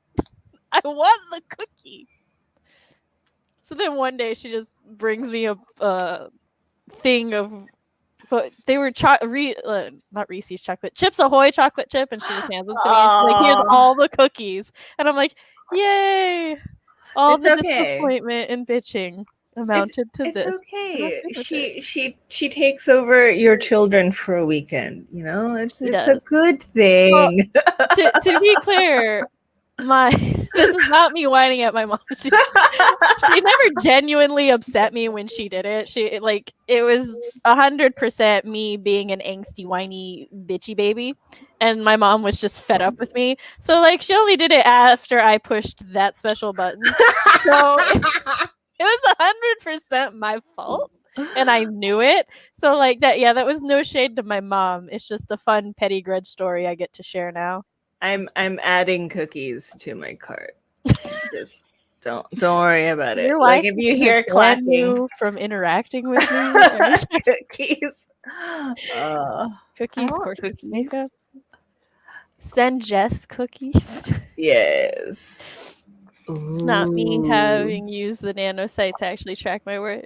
I want the cookie." So then one day she just brings me a thing of. But they were not Reese's chocolate Chips Ahoy chocolate chip, and she just hands them to me. And like, here's all the cookies, and I'm like, yay! All the disappointment and bitching. amounted to It's this. okay. She takes over your children for a weekend. You know, it's She a does. good thing. To be clear, this is not me whining at my mom. She never genuinely upset me when she did it. It was 100% me being an angsty, whiny, bitchy baby, and my mom was just fed up with me. So like she only did it after I pushed that special button. So it was 100% my fault, and I knew it. So like that, yeah, that was no shade to my mom. It's just a fun petty grudge story I get to share now. I'm adding cookies to my cart. Just don't worry about it. Your Like wife if is you gonna hear ban clacking, you from interacting with me. cookies. Cookies, want course cookies. makeup. Send Jess cookies. Yes. Not me having used the nanosite to actually track my work.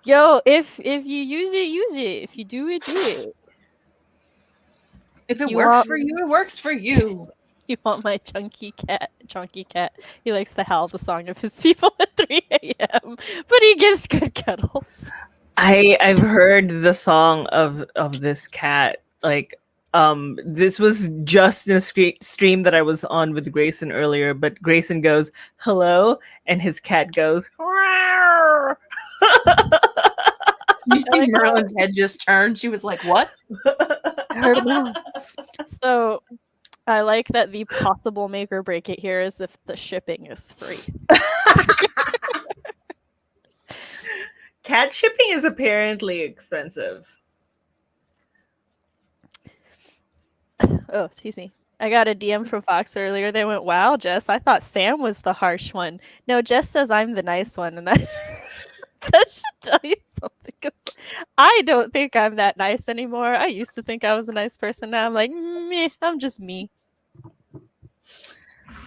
Yo, if you use it, use it. If you do it, do it. If it You works want- for you, it works for you. You want my chunky cat? He likes to howl the song of his people at 3 a.m. But he gives good cuddles. I've heard the song of this cat. Like this was just in a stream that I was on with Grayson earlier, but Grayson goes hello and his cat goes "Rawr." You see Merlin's head just turn. She was like, "What?" I heard him all. So I like that the possible make or break it here is if the shipping is free. Cat shipping is apparently expensive. Oh, excuse me. I got a DM from Fox earlier. They went, "Wow, Jess, I thought Sam was the harsh one." No, Jess says I'm the nice one, and that that should tell you something. 'Cause I don't think I'm that nice anymore. I used to think I was a nice person. Now I'm like, meh, I'm just me.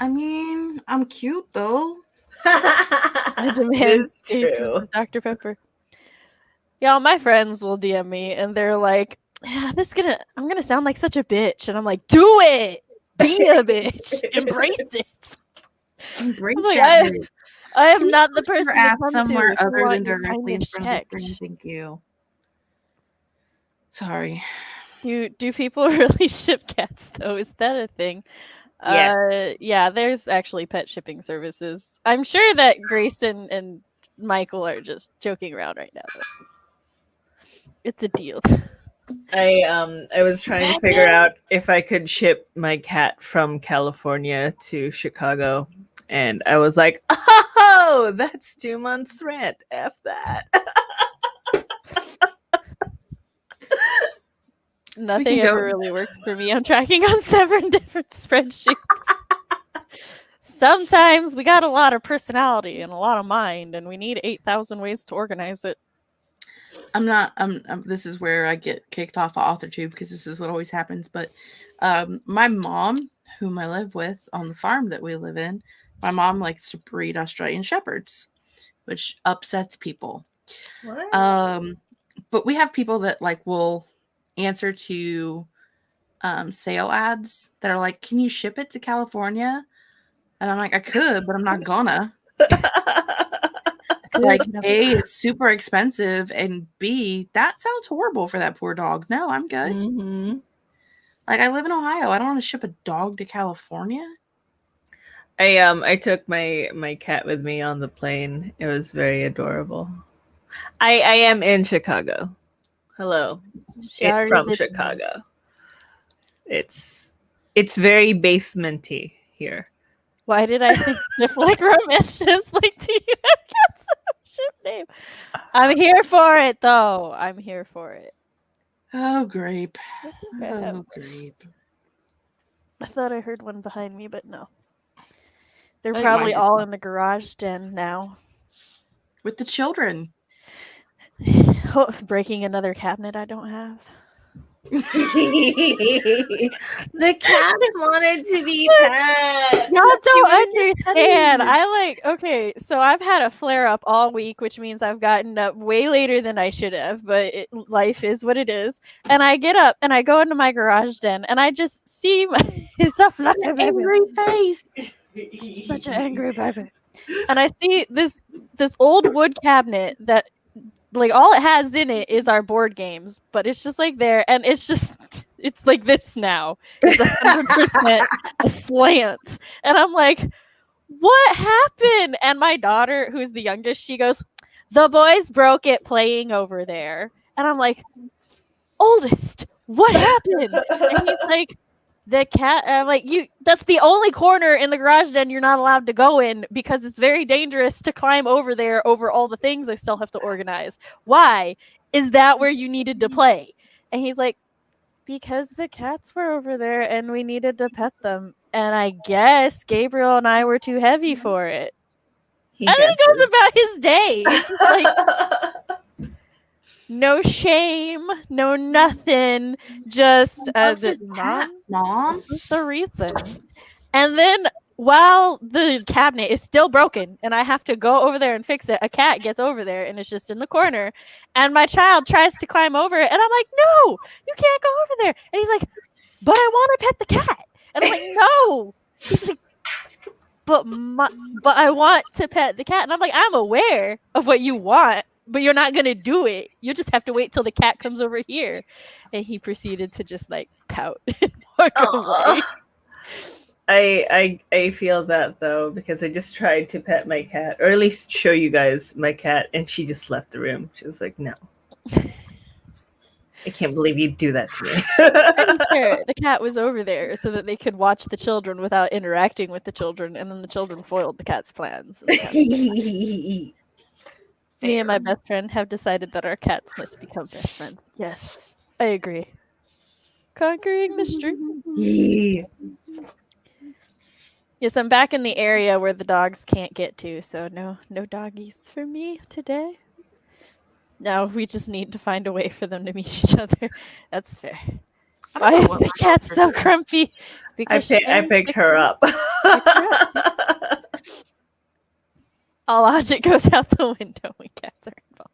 I mean, I'm cute though. I demand It's cases true. of Dr. Pepper. Y'all, my friends will DM me and they're like, yeah, I'm gonna sound like such a bitch. And I'm like, do it! Be a bitch. Embrace it. Embrace I'm like, that bitch. I am Can you not the put your person to ass come to somewhere if you other want than your directly in kindness front of the checked. screen. Thank you. Sorry. Do people really ship cats though? Is that a thing? Yes. Yeah, there's actually pet shipping services. I'm sure that Grayson and Michael are just joking around right now though. It's a deal. I was trying to figure out if I could ship my cat from California to Chicago, and I was like, "Oh, that's 2 months rent. F that." Nothing ever really works for me. I'm tracking on 7 different spreadsheets. Sometimes we got a lot of personality and a lot of mind, and we need 8,000 ways to organize it. This is where I get kicked off of AuthorTube because this is what always happens. But my mom, whom I live with on the farm that we live in, my mom likes to breed Australian Shepherds, which upsets people. What? But we have people that like will answer to sale ads that are like, "Can you ship it to California?" And I'm like, "I could, but I'm not gonna." Like, A, it's super expensive, and B, that sounds horrible for that poor dog. No, I'm good. Mm-hmm. Like, I live in Ohio. I don't want to ship a dog to California. I took my cat with me on the plane. It was very adorable. I am in Chicago. Hello. From Chicago. It's very basementy here. Why did I think sniff like romantics? Like, do you have cats ship name? I'm here for it, though. I'm here for it. Oh, grape. Oh, grape. I thought I heard one behind me, but no. They're probably all in the garage den now. With the children. Breaking another cabinet I don't have. The cats wanted to be pet. Y'all don't understand. Okay, so I've had a flare up all week, which means I've gotten up way later than I should have, but life is what it is. And I get up and I go into my garage den and I just see his angry face. Such an angry baby. and I see this old wood cabinet that like all it has in it is our board games, but it's just like there, and it's just it's like this now. It's 100% a slant, and I'm like, what happened? And my daughter, who's the youngest, she goes, the boys broke it playing over there, and I'm like, oldest, what happened? And he's like, the cat. I'm like, that's the only corner in the garage den you're not allowed to go in because it's very dangerous to climb over there over all the things I still have to organize. Why? Is that where you needed to play? And he's like, because the cats were over there and we needed to pet them. And I guess Gabriel and I were too heavy for it. And then he goes about his day. It's just like, no shame, no nothing. Just Mom. This is the reason. And then while the cabinet is still broken and I have to go over there and fix it, a cat gets over there and it's just in the corner. And my child tries to climb over it. And I'm like, no, you can't go over there. And he's like, but I want to pet the cat. And I'm like, no. He's like, but I want to pet the cat. And I'm like, I'm aware of what you want, but you're not going to do it. You just have to wait till the cat comes over here. And he proceeded to just like pout and walk away. I feel that though, because I just tried to pet my cat, or at least show you guys my cat, and she just left the room. She was like, no. I can't believe you'd do that to me. I'm sure the cat was over there so that they could watch the children without interacting with the children, and then the children foiled the cat's plans. Me and my best friend have decided that our cats must become best friends. Yes, I agree. Conquering the street. Yes, I'm back in the area where the dogs can't get to, so no doggies for me today. No, we just need to find a way for them to meet each other. That's fair. Why is the cat so grumpy? Because I picked her up. All logic goes out the window when cats are involved.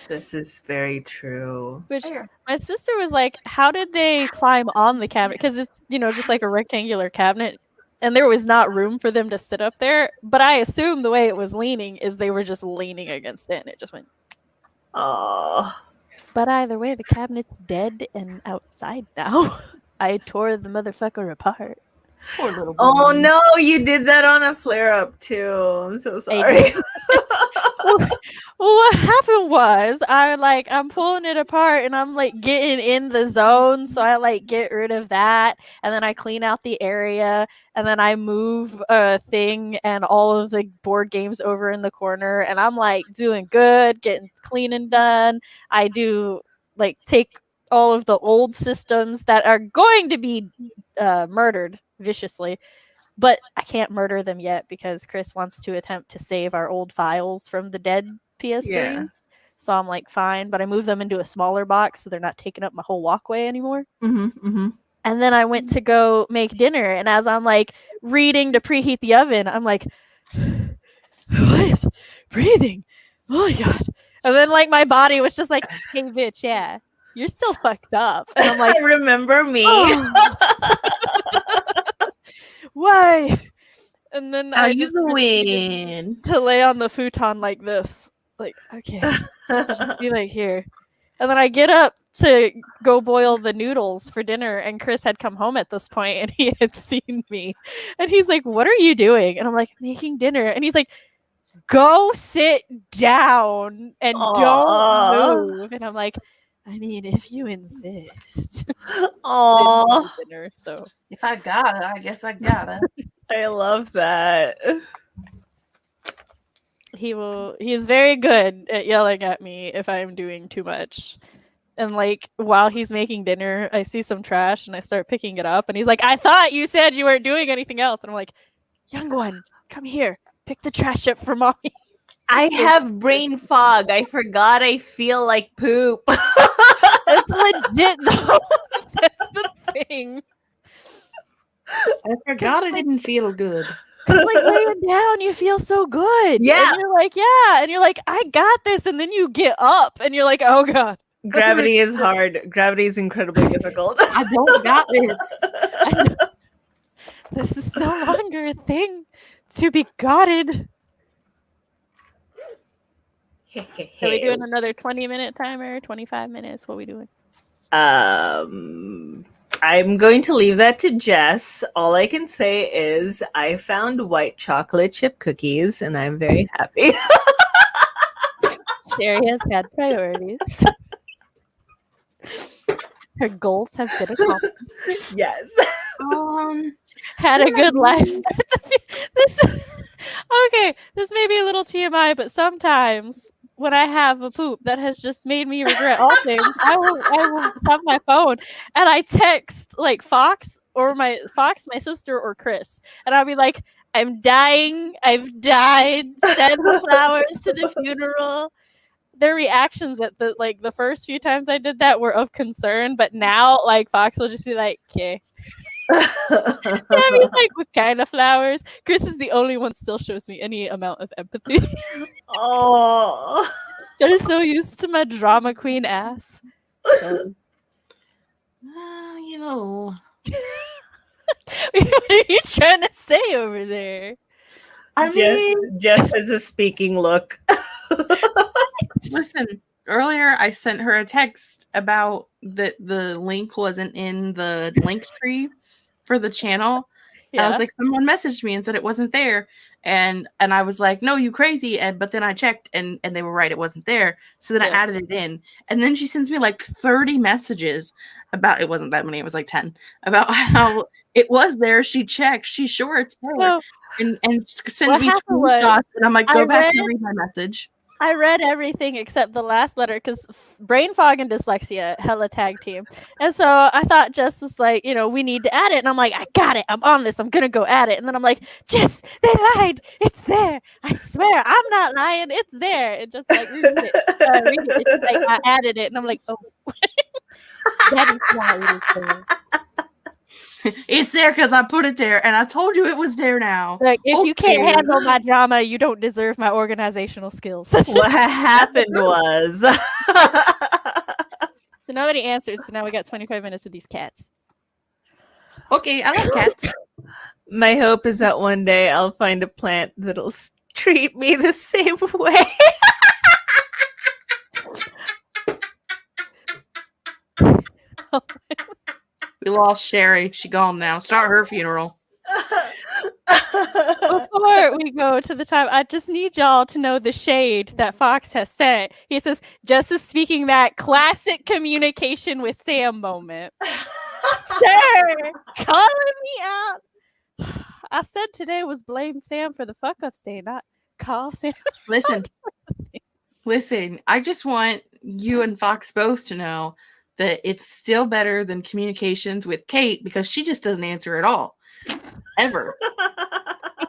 This is very true. Which my sister was like, how did they climb on the cabinet? Because it's, just like a rectangular cabinet. And there was not room for them to sit up there. But I assume the way it was leaning is they were just leaning against it. And it just went. Oh. But either way, the cabinet's dead and outside now. I tore the motherfucker apart. Poor little boy. Oh no, you did that on a flare up too. I'm so sorry. Well, what happened was I'm pulling it apart and I'm like getting in the zone, so I like get rid of that, and then I clean out the area, and then I move a thing and all of the board games over in the corner, and I'm like doing good, getting cleaning done. I do like take all of the old systems that are going to be murdered viciously, but I can't murder them yet because Chris wants to attempt to save our old files from the dead PS3s. Yeah. So I'm like, fine, but I move them into a smaller box so they're not taking up my whole walkway anymore. Mm-hmm. And then I went to go make dinner, and as I'm like reading to preheat the oven, I'm like, what is breathing? Oh my god. And then like my body was just like, hey bitch, yeah, you're still fucked up. And I'm like, remember me. Oh. Why? And then I just win to lay on the futon like this. Like, okay. Just be like here. And then I get up to go boil the noodles for dinner, and Chris had come home at this point and he had seen me. And he's like, what are you doing? And I'm like, making dinner. And he's like, go sit down and don't move. And I'm like, I mean, if you insist. Aww. Dinner, so if I gotta, I guess I gotta. I love that. He is very good at yelling at me if I'm doing too much. And like while he's making dinner, I see some trash and I start picking it up, and he's like, I thought you said you weren't doing anything else. And I'm like, young one, come here, pick the trash up for mommy. I have brain fog. I forgot I feel like poop. It's legit though. That's the thing. I forgot I didn't feel good. Cause like laying down, you feel so good. Yeah. And you're like, yeah. And you're like, I got this. And then you get up and you're like, oh God. Gravity is hard. Gravity is incredibly difficult. I don't got this. This is no longer a thing to be godded. Are we doing another 20-minute timer? 25 minutes? What are we doing? I'm going to leave that to Jess. All I can say is I found white chocolate chip cookies, and I'm very happy. Sherri has had priorities. Her goals have been accomplished. Yes. Had a good life. This okay. This may be a little TMI, but sometimes when I have a poop that has just made me regret all things, I will have my phone and I text like Fox, my sister, or Chris, and I'll be like, "I'm dying. I've died. Send flowers to the funeral." Their reactions at the first few times I did that were of concern, but now like Fox will just be like, "Okay." Yeah, he's like, "What kind of flowers?" Chris is the only one still shows me any amount of empathy. Oh. They're so used to my drama queen ass. So. You know. What are you trying to say over there? Jess has a speaking look. Listen, earlier I sent her a text about that the link wasn't in the link tree for the channel. Yeah. I was like, someone messaged me and said it wasn't there. And I was like, no, you crazy. But then I checked and they were right, it wasn't there. So then I added it in. And then she sends me like 30 messages about, it wasn't that many, it was like 10, about how it was there. She checked, she's sure it's there. So, and sent me screenshots. And I'm like, go back and read my message. I read everything except the last letter because brain fog and dyslexia, hella tag team. And so I thought Jess was like, we need to add it. And I'm like, I got it. I'm on this. I'm going to go add it. And then I'm like, Jess, they lied. It's there. I swear. I'm not lying. It's there. And just like, read it. It's just like, I added it. And I'm like, oh, that is why it is there. It's there because I put it there, and I told you it was there now. Like, if you can't handle my drama, you don't deserve my organizational skills. What happened was... So nobody answered, so now we got 25 minutes of these cats. Okay, I like cats. My hope is that one day I'll find a plant that'll treat me the same way. We lost Sherri. She gone now. Start her funeral. Before we go to the time, I just need y'all to know the shade that Fox has sent. He says, "Just as speaking that classic communication with Sam moment." Sir, calling me out. I said today was blame Sam for the fuck ups day, not call Sam. Listen, I just want you and Fox both to know that it's still better than communications with Kate because she just doesn't answer at all. Ever.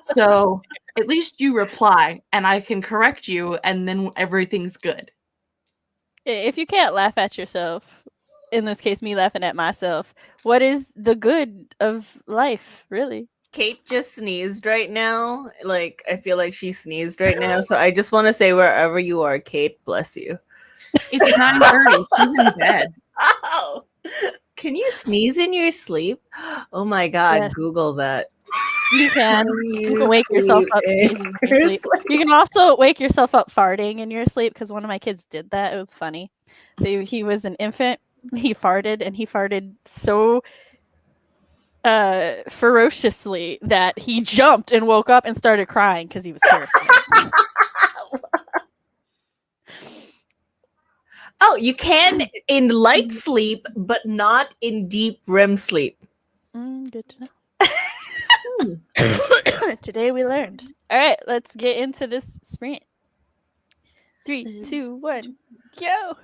So at least you reply and I can correct you and then everything's good. If you can't laugh at yourself, in this case, me laughing at myself, what is the good of life, really? Kate just sneezed right now. Like, I feel like she sneezed right now. So I just want to say, wherever you are, Kate, bless you. It's 9:30. She's in bed. Oh, can you sneeze in your sleep? Oh my God, yes. Google that. You can. You can wake yourself up in your sleep. You can also wake yourself up farting in your sleep because one of my kids did that. It was funny. He was an infant. He farted, and he farted so ferociously that he jumped and woke up and started crying because he was terrified. Oh, you can in light sleep, but not in deep REM sleep. Good to know. Today we learned. All right, let's get into this sprint. 3, 2, 1, go!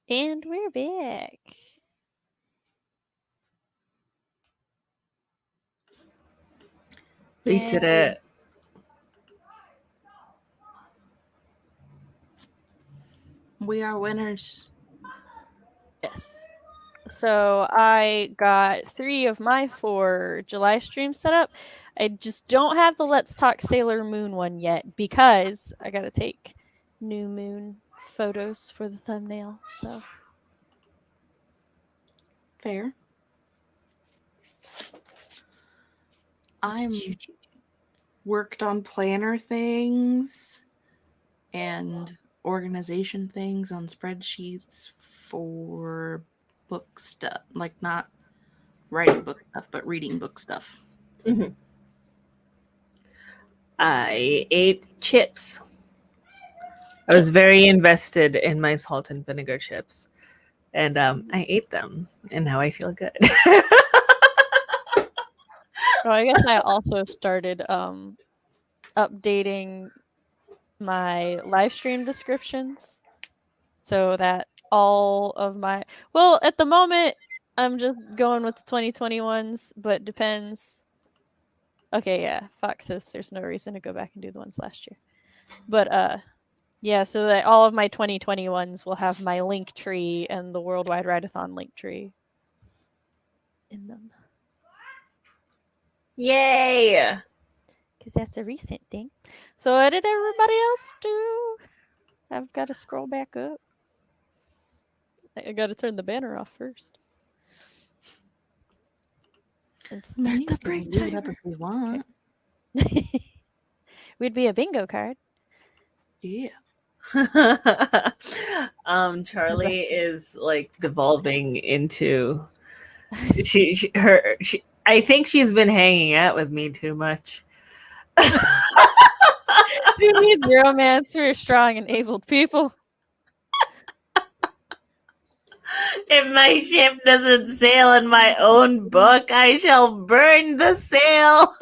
And we're back. We did it. We are winners. Yes. So I got 3 of my 4 July streams set up. I just don't have the Let's Talk Sailor Moon one yet because I gotta take new moon photos for the thumbnail. So Fair. what did I'm you do? worked on planner things and organization things on spreadsheets for book stuff, like not writing book stuff, but reading book stuff. Mhm. I ate chips. I was Chips. very invested in my salt and vinegar chips, and I ate them, and now I feel good. Oh, I guess I also started updating my live stream descriptions so that all of my at the moment I'm just going with the 2021s, but depends. Okay, yeah, Fox says there's no reason to go back and do the ones last year. But yeah, so that all of my 2021s will have my link tree and the Worldwide Writeathon link tree in them. Yay! Because that's a recent thing. So what did everybody else do? I've got to scroll back up. I got to turn the banner off first. And start the break leave it up timer. if we want. We'd be a bingo card. Yeah. Charlie is like devolving into I think she's been hanging out with me too much. Who needs romance for strong and able people? If my ship doesn't sail in my own book, I shall burn the sail.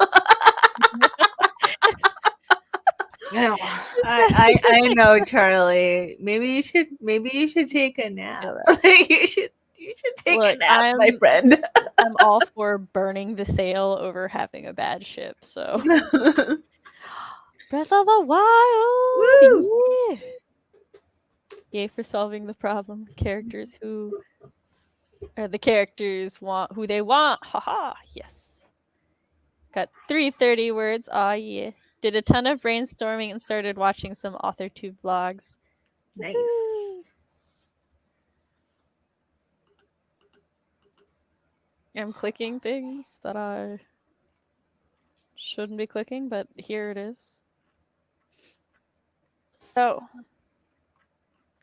I know, Charlie. Maybe you should take a nap. you should take a nap, my friend. I'm all for burning the sail over having a bad ship. So Breath of the Wild. Woo! Yeah. Yay for solving the problem. Characters who are the characters want who they want. Haha. Yes. Got 330 words. Aw, yeah. Did a ton of brainstorming and started watching some AuthorTube vlogs. Nice. Woo-hoo. I'm clicking things that I shouldn't be clicking, but here it is. So,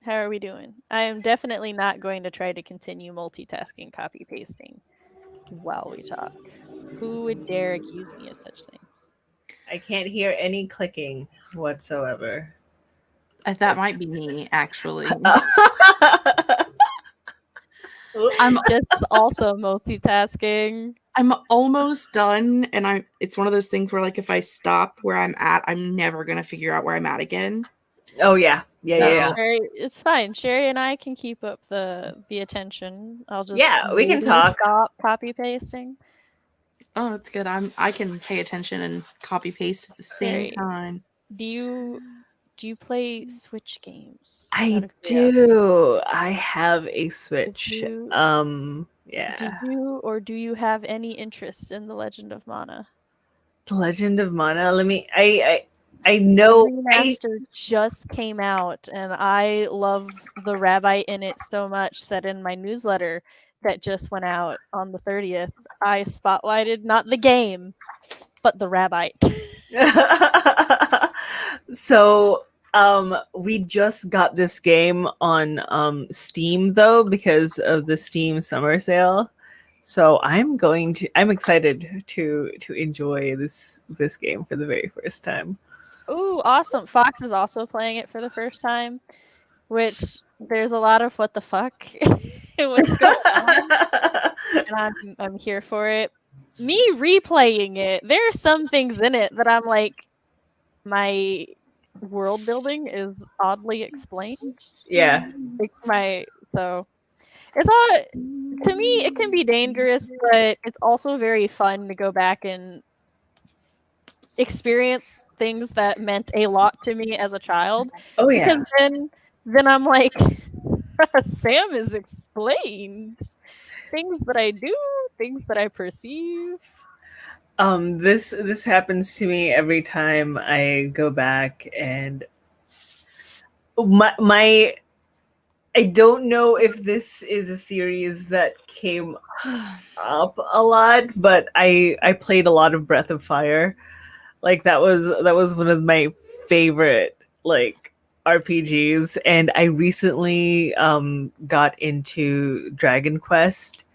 how are we doing? I am definitely not going to try to continue multitasking, copy pasting while we talk. Who would dare accuse me of such things? I can't hear any clicking whatsoever. That might be me, actually. I'm just also multitasking. I'm almost done, and it's one of those things where, like, if I stop where I'm at, I'm never gonna figure out where I'm at again. Oh yeah. Sherri, it's fine. Sherri and I can keep up the attention. I'll just we can talk. Stop copy pasting. Oh, that's good. I can pay attention and copy paste at the same time. Do you play Switch games? I do. I have a Switch. Yeah. Do you have any interest in The Legend of Mana? The Legend of Mana. I know the remaster just came out, and I love the Rabbi in it so much that in my newsletter that just went out on the 30th, I spotlighted not the game, but the Rabbi. So we just got this game on Steam though because of the Steam summer sale. So I'm excited to enjoy this game for the very first time. Ooh, awesome. Fox is also playing it for the first time, which there's a lot of what the fuck what's going on. And I'm here for it. Me replaying it, there are some things in it that I'm like, my world building is oddly explained. Yeah. So it's all, to me it can be dangerous, but it's also very fun to go back and experience things that meant a lot to me as a child. Oh Because yeah. then I'm like, Sam is explained. Things that I do, things that I perceive. This happens to me every time I go back, and my I don't know if this is a series that came up a lot, but I played a lot of Breath of Fire. Like that was one of my favorite like RPGs, and I recently got into Dragon Quest.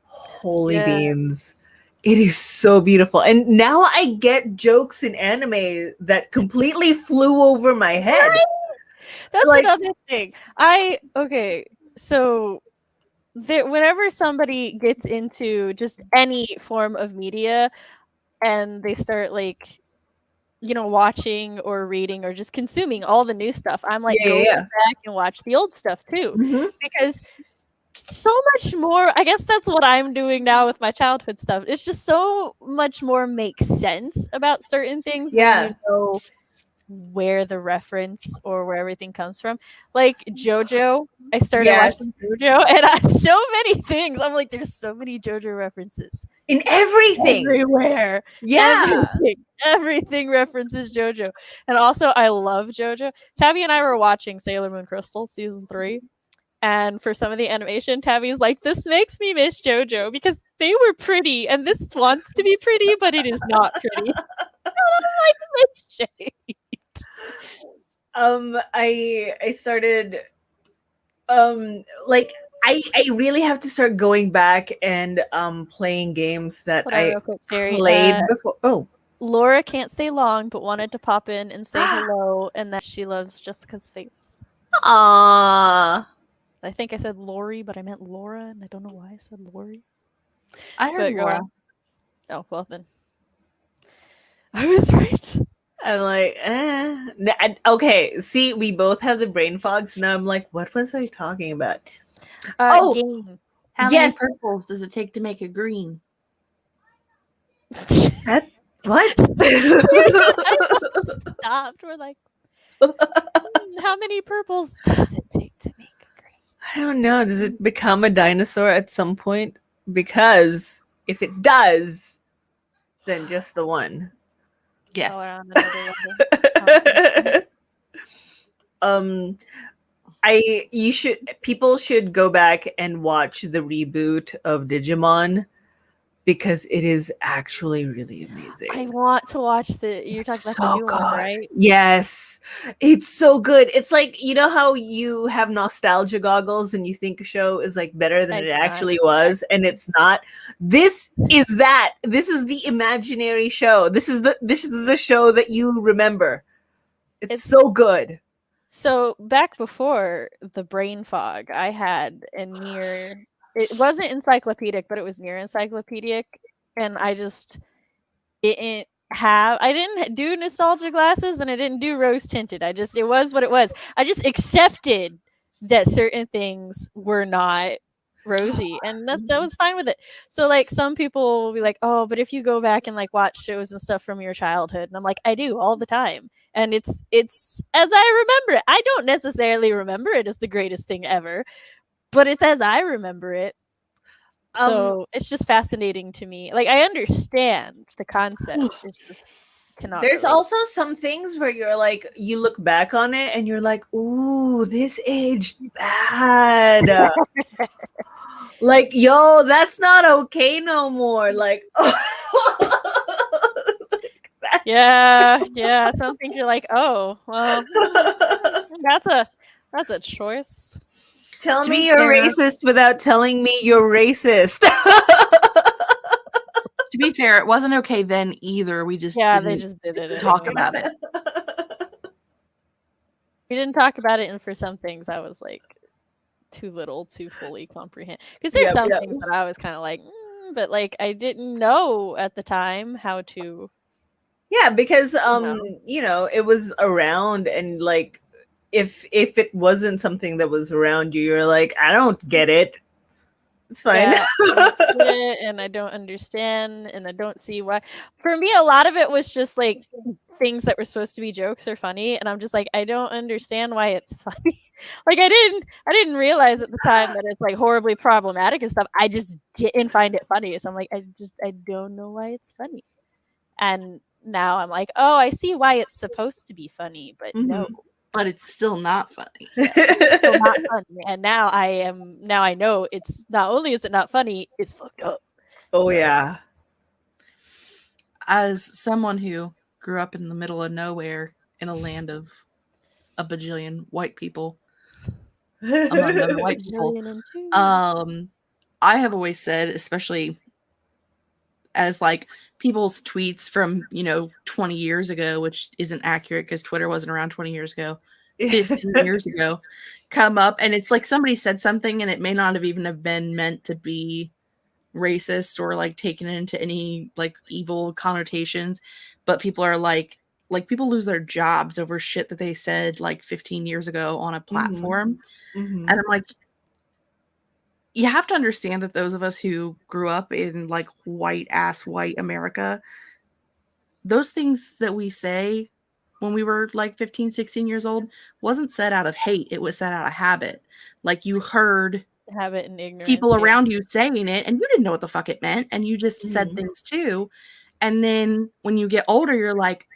Holy Yeah. beans. It is so beautiful. And now I get jokes in anime that completely flew over my head. That's Like, another thing. Okay, so whenever somebody gets into just any form of media and they start like, watching or reading or just consuming all the new stuff, I'm like, yeah, yeah, go yeah. back and watch the old stuff too. Mhm. Because so much more, I guess that's what I'm doing now with my childhood stuff. It's just so much more makes sense about certain things when you Yeah. know where the reference or where everything comes from. Like JoJo, I started watching Yes. JoJo, and so many things. I'm like, there's so many JoJo references In everything. everywhere. Yeah. Everything references JoJo. And also, I love JoJo. Tabby and I were watching Sailor Moon Crystal season 3. And for some of the animation, Tabby's like, this makes me miss JoJo because they were pretty, and this wants to be pretty, but it is not pretty. I'm like, shade. I started like I really have to start going back and playing games that Hold on, I real quick, Sherri. played before. Oh. Laura can't stay long, but wanted to pop in and say hello, and that she loves Jessica's face. Ah. I think I said Lori, but I meant Laura, and I don't know why I said Lori. I heard But go Laura. on. Oh, well then. I was right. I'm like, okay. See, we both have the brain fog, so now I'm like, what was I talking about? Oh, Game. How yes. many purples does it take to make a green? That what? Stopped. We're like, how many purples does it take to make a green? I don't know. Does it become a dinosaur at some point? Because if it does, then just the one. Yes. Oh, we're on another level. um people should go back and watch the reboot of Digimon because it is actually really amazing. I want to watch you're talking about the new one, right? Yes. It's so good. It's like, you know how you have nostalgia goggles and you think a show is like better than it actually was, and it's not. This is that. This is the imaginary show. This is the show that you remember. It's so good. So back before the brain fog, I had a near. It wasn't encyclopedic, but it was near encyclopedic, and I just didn't have. I didn't do nostalgia glasses, and I didn't do rose tinted. It was what it was. I just accepted that certain things were not rosy, and that was fine with it. So like some people will be like, oh, but if you go back and like watch shows and stuff from your childhood, and I'm like, I do all the time, and it's as I remember it. I don't necessarily remember it as the greatest thing ever, but it's as I remember it. So it's just fascinating to me. Like I understand the concept. It's just cannot. There's relate. also some things where you're like, you look back on it and you're like, ooh, this aged bad. Like, yo, that's not okay no more. Like, yeah. Some things you're like, oh, well, that's a choice. Tell me you're racist without telling me you're racist. To be fair, it wasn't okay then either. We just they just did it. talk anyway. about it. We didn't talk about it, and for some things, I was like too little to fully comprehend. Because there's some things that I was kind of like, but like I didn't know at the time how to Yeah, because know? it was around, and like if it wasn't something that was around you, you're like, I don't get it. It's fine. Yeah, I don't get it, and I don't understand, and I don't see why. For me, a lot of it was just like things that were supposed to be jokes or funny, and I'm just like, I don't understand why it's funny. Like I didn't realize at the time that it's like horribly problematic and stuff. I just didn't find it funny. So I'm like, I don't know why it's funny. And now I'm like, oh, I see why it's supposed to be funny, but no, Mhm. But it's still not funny. it's still not funny. And now I know it's not only is it not funny, it's fucked up. Oh So, yeah. As someone who grew up in the middle of nowhere in a land of a bajillion white people, among other white people, million and two. I have always said, especially as like people's tweets from 20 years ago, which isn't accurate because Twitter wasn't around 20 years ago, 15 years ago, come up, and it's like somebody said something and it may not have even have been meant to be racist or like taken into any like evil connotations, but people are like people lose their jobs over shit that they said like 15 years ago on a platform. Mhm. And I'm like, you have to understand that those of us who grew up in like white America, those things that we say when we were like 15, 16 years old wasn't said out of hate. It was said out of habit. Like you heard Habit and ignorance. people Yeah. around you saying it and you didn't know what the fuck it meant. And you just said Mhm. things too. And then when you get older, you're like,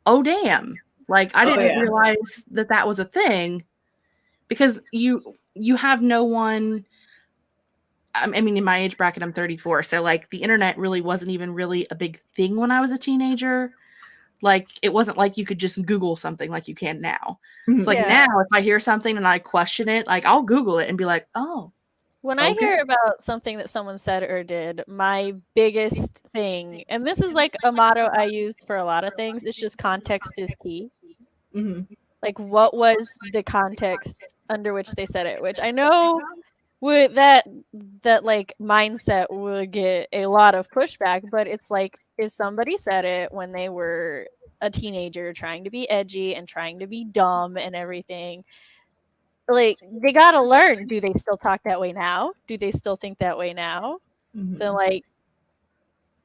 oh, damn. Like I Oh didn't yeah. realize that that was a thing, because you have no one. I mean, in my age bracket, I'm 34. So, like, the internet really wasn't even really a big thing when I was a teenager. Like, it wasn't like you could just Google something like you can now. So, like, Yeah. now if I hear something and I question it, like, I'll Google it and be like, oh, When I okay. hear about something that someone said or did, my biggest thing, and this is like a motto I use for a lot of things, it's just context is key. Mhm. Like, what was the context under which they said it? Which I know would that like mindset would get a lot of pushback, but it's like if somebody said it when they were a teenager trying to be edgy and trying to be dumb and everything, like they gotta learn. Do they still talk that way now? Do they still think that way now? Then Mhm. like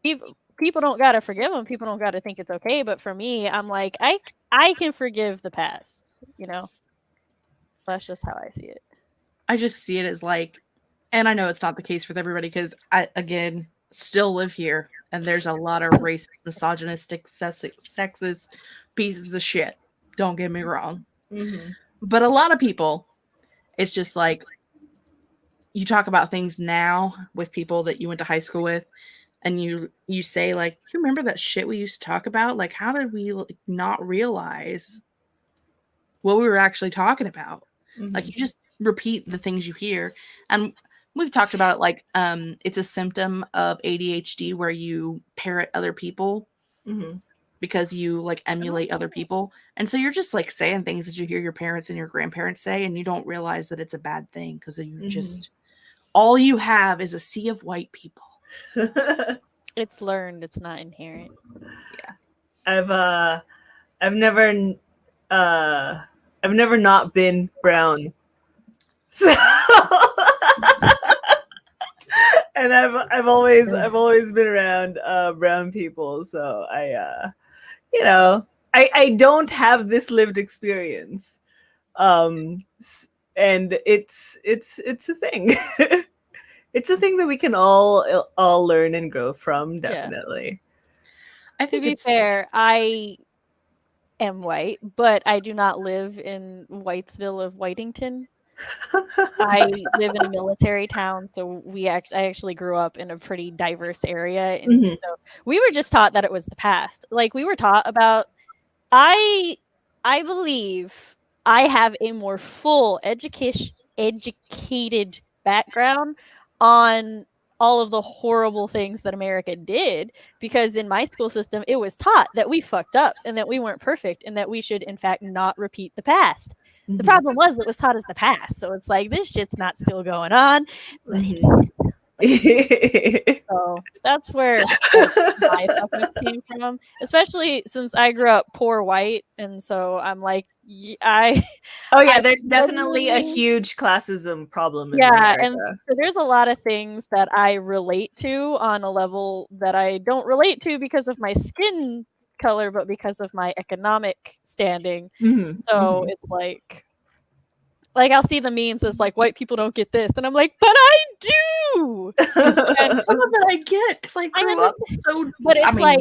people don't gotta forgive them. People don't gotta think it's okay. But for me, I'm like I can forgive the past. That's just how I see it. I just see it as like, and I know it's not the case with everybody because I, again, still live here and there's a lot of racist, misogynistic, sexist pieces of shit. Don't get me wrong. Mhm. But a lot of people, it's just like you talk about things now with people that you went to high school with, and you say like, you remember that shit we used to talk about? Like, how did we like, not realize what we were actually talking about? Like, Mhm. you just repeat the things you hear. And we've talked about it, like it's a symptom of ADHD where you parrot other people Mhm. because you like emulate other people. And so you're just like saying things that you hear your parents and your grandparents say, and you don't realize that it's a bad thing because you Mhm. just all you have is a sea of white people. It's learned. It's not inherent. Yeah. I've never uh I've never not been brown. So and I've always been around brown people, so I don't have this lived experience. And it's a thing. It's a thing that we can all learn and grow from, Yeah. definitely. I To think be it's fair, I am white, but I do not live in Whitesville of Whitington. I live in a military town, so I actually grew up in a pretty diverse area, and Mhm. so we were just taught that it was the past. Like we were taught about I I believe I have a more full educated background on all of the horrible things that America did, because in my school system it was taught that we fucked up and that we weren't perfect and that we should in fact not repeat the past. The Mhm. problem was it was taught as the past. So it's like this shit's not still going on, but it Mhm. is. So that's where like, my fuck ups came from, especially since I grew up poor white, and so I'm like, Oh yeah, I there's definitely a literally- huge classism problem in yeah, America. and so there's a lot of things that I relate to on a level that I don't relate to because of my skin color, but because of my economic standing. Mhm, So mhm. it's like I'll see the memes as like white people don't get this, and I'm like, but I do. And Some of it I get because I grew up so. but it's I mean, like,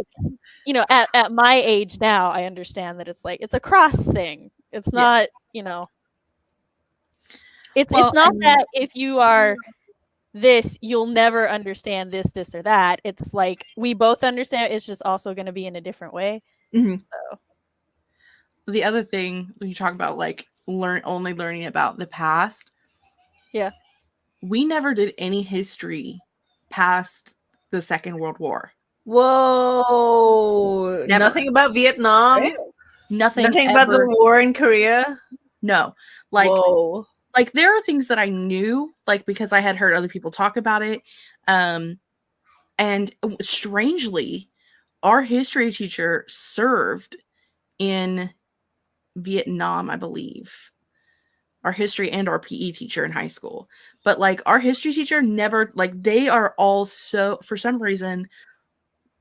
you know, at my age now, I understand that it's like it's a cross thing. It's Yeah. not, you know, it's Well, not and- that if you are this, you'll never understand this, or that. It's like we both understand. It's just also going to be in a different way. Mhm. So the other thing when you talk about like only learning about the past, yeah, we never did any history past the Second World War. Whoa! Never. Nothing about Vietnam. Nothing about the ever. war in Korea. No, like Whoa. like there are things that I knew, like because I had heard other people talk about it, and strangely, our history teacher served in Vietnam, I believe. Our history and our PE teacher in high school. But like our history teacher never, like they are all so, for some reason,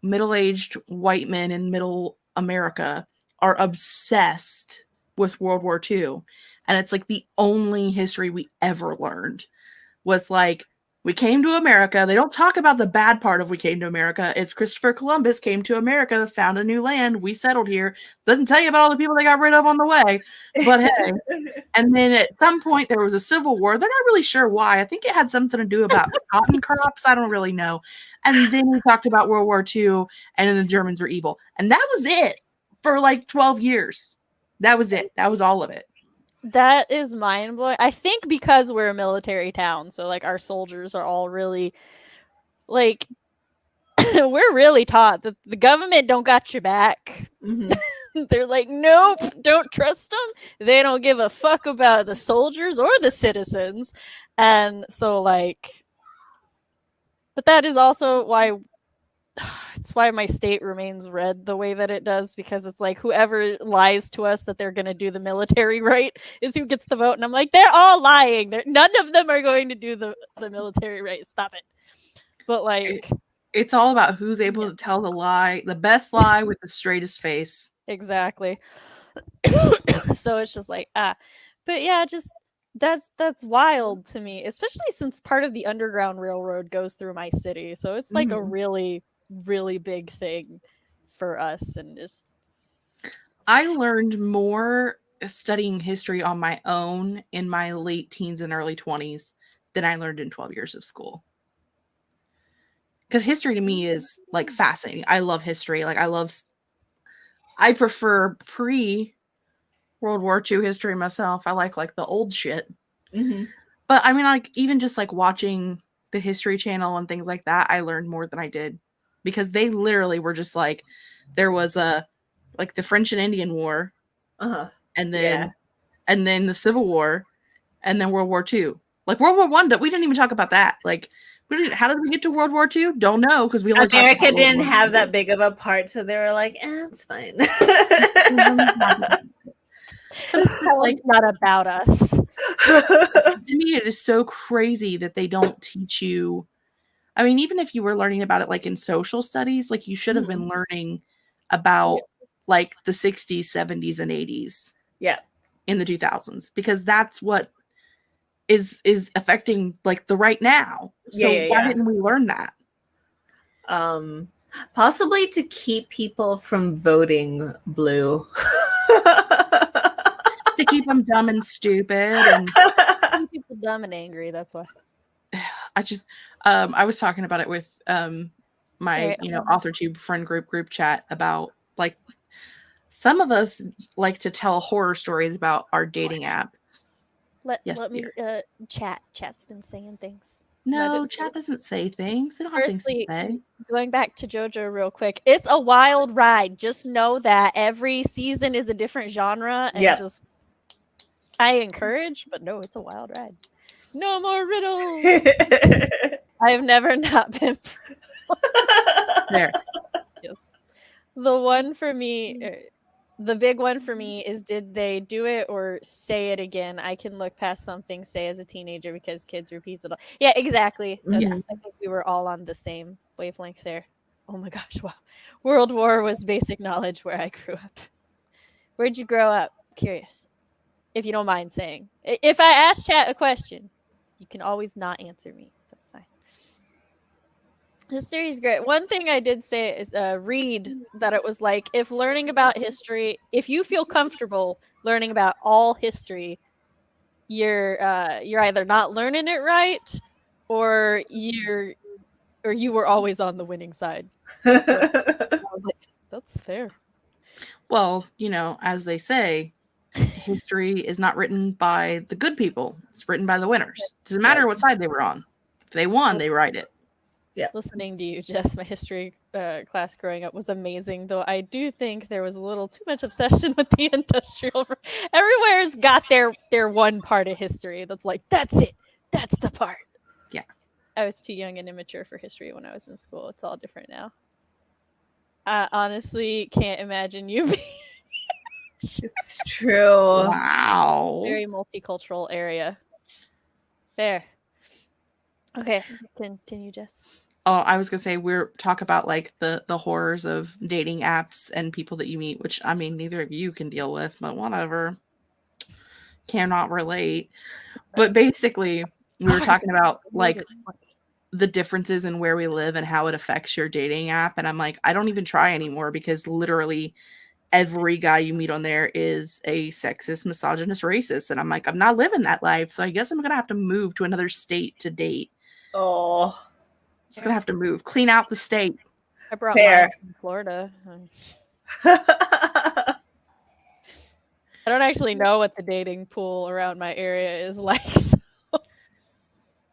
middle-aged white men in middle America are obsessed with World War II. And it's like the only history we ever learned was like, we came to America. They don't talk about the bad part of we came to America. It's Christopher Columbus came to America, found a new land. We settled here. Doesn't tell you about all the people they got rid of on the way. But hey. And then at some point there was a civil war. They're not really sure why. I think it had something to do about cotton crops. I don't really know. And then we talked about World War II and then the Germans were evil. And that was it for like 12 years. That was it. That was all of it. that is mind blowing. I think because we're a military town, so like our soldiers are all really like we're really taught that the government don't got your back. Mhm. They're like, nope, don't trust them. They don't give a fuck about the soldiers or the citizens. And so like but that is also why it's why my state remains red the way that it does, because it's like whoever lies to us that they're going to do the military right is who gets the vote, and I'm like, they're all lying. None of them are going to do the military right. Stop it. But like it's all about who's able to tell the lie, the best lie with the straightest face. Exactly. So it's just like but yeah, just that's wild to me, especially since part of the Underground Railroad goes through my city, so it's like a really really big thing for us. And just I learned more studying history on my own in my late teens and early 20s than I learned in 12 years of school. Because history to me is like fascinating. I love history. Like I prefer pre World War II history myself. I like the old shit. Mhm. But I mean, like even just like watching the History Channel and things like that, I learned more than I did because they literally were just like, there was like the French and Indian War, Uh-huh. and then the Civil War, and then World War II. Like World War One, we didn't even talk about that. Like, how did we get to World War II? Don't know because we only America didn't have that big of a part, so they were like, it's fine. it's like not about us. To me, it is so crazy that they don't teach you. I mean, even if you were learning about it like in social studies, like you should have been learning about like the 60s, 70s, and 80s. Yeah. In the 2000s, because that's what is affecting like the right now. So why didn't we learn that? Possibly to keep people from voting blue. To keep them dumb and stupid and Keep people dumb and angry, that's why. I just I was talking about it with my AuthorTube friend group chat about like some of us like to tell horror stories about our dating apps. Let me chat's been saying things. No, chat doesn't say things. They don't have things to say. Going back to JoJo real quick, it's a wild ride. Just know that every season is a different genre, and just I encourage, but no, it's a wild ride. No more riddles. I have never not been. There. Yes. The one for me, the big one for me is, did they do it or say it again? I can look past something, say as a teenager, because kids repeat it. Yeah, exactly. That's, Mhm. I think we were all on the same wavelength there. Oh my gosh, wow. World War was basic knowledge where I grew up. Where'd you grow up? Curious. If you don't mind saying. If I ask chat a question, you can always not answer me. That's fine. History is great. One thing I did say is read that it was like, if learning about history, if you feel comfortable learning about all history, you're either not learning it right, or you were always on the winning side. That's what I was like. That's fair. Well, as they say, history is not written by the good people. It's written by the winners. Doesn't matter what side they were on. If they won, they write it. Listening to you, Jess, my history class growing up was amazing, though I do think there was a little too much obsession with the industrial. Everywhere's got their one part of history that's like, that's it, that's the part. Yeah. I was too young and immature for history when I was in school. It's all different now. I honestly can't imagine you being It's true. Wow. very multicultural area. Fair. Okay, continue, Jess. Oh, I was gonna say we're talk about like the horrors of dating apps and people that you meet, which I mean neither of you can deal with, but whatever. Cannot relate. But basically, we were talking about like the differences in where we live and how it affects your dating app, and I'm like, I don't even try anymore because literally every guy you meet on there is a sexist, misogynist, racist, and I'm like, I'm not living that life, so I guess I'm gonna have to move to another state to date. Oh, Just gonna have to move, clean out the state. I brought fair. mine from Florida. I don't actually know what the dating pool around my area is like. So.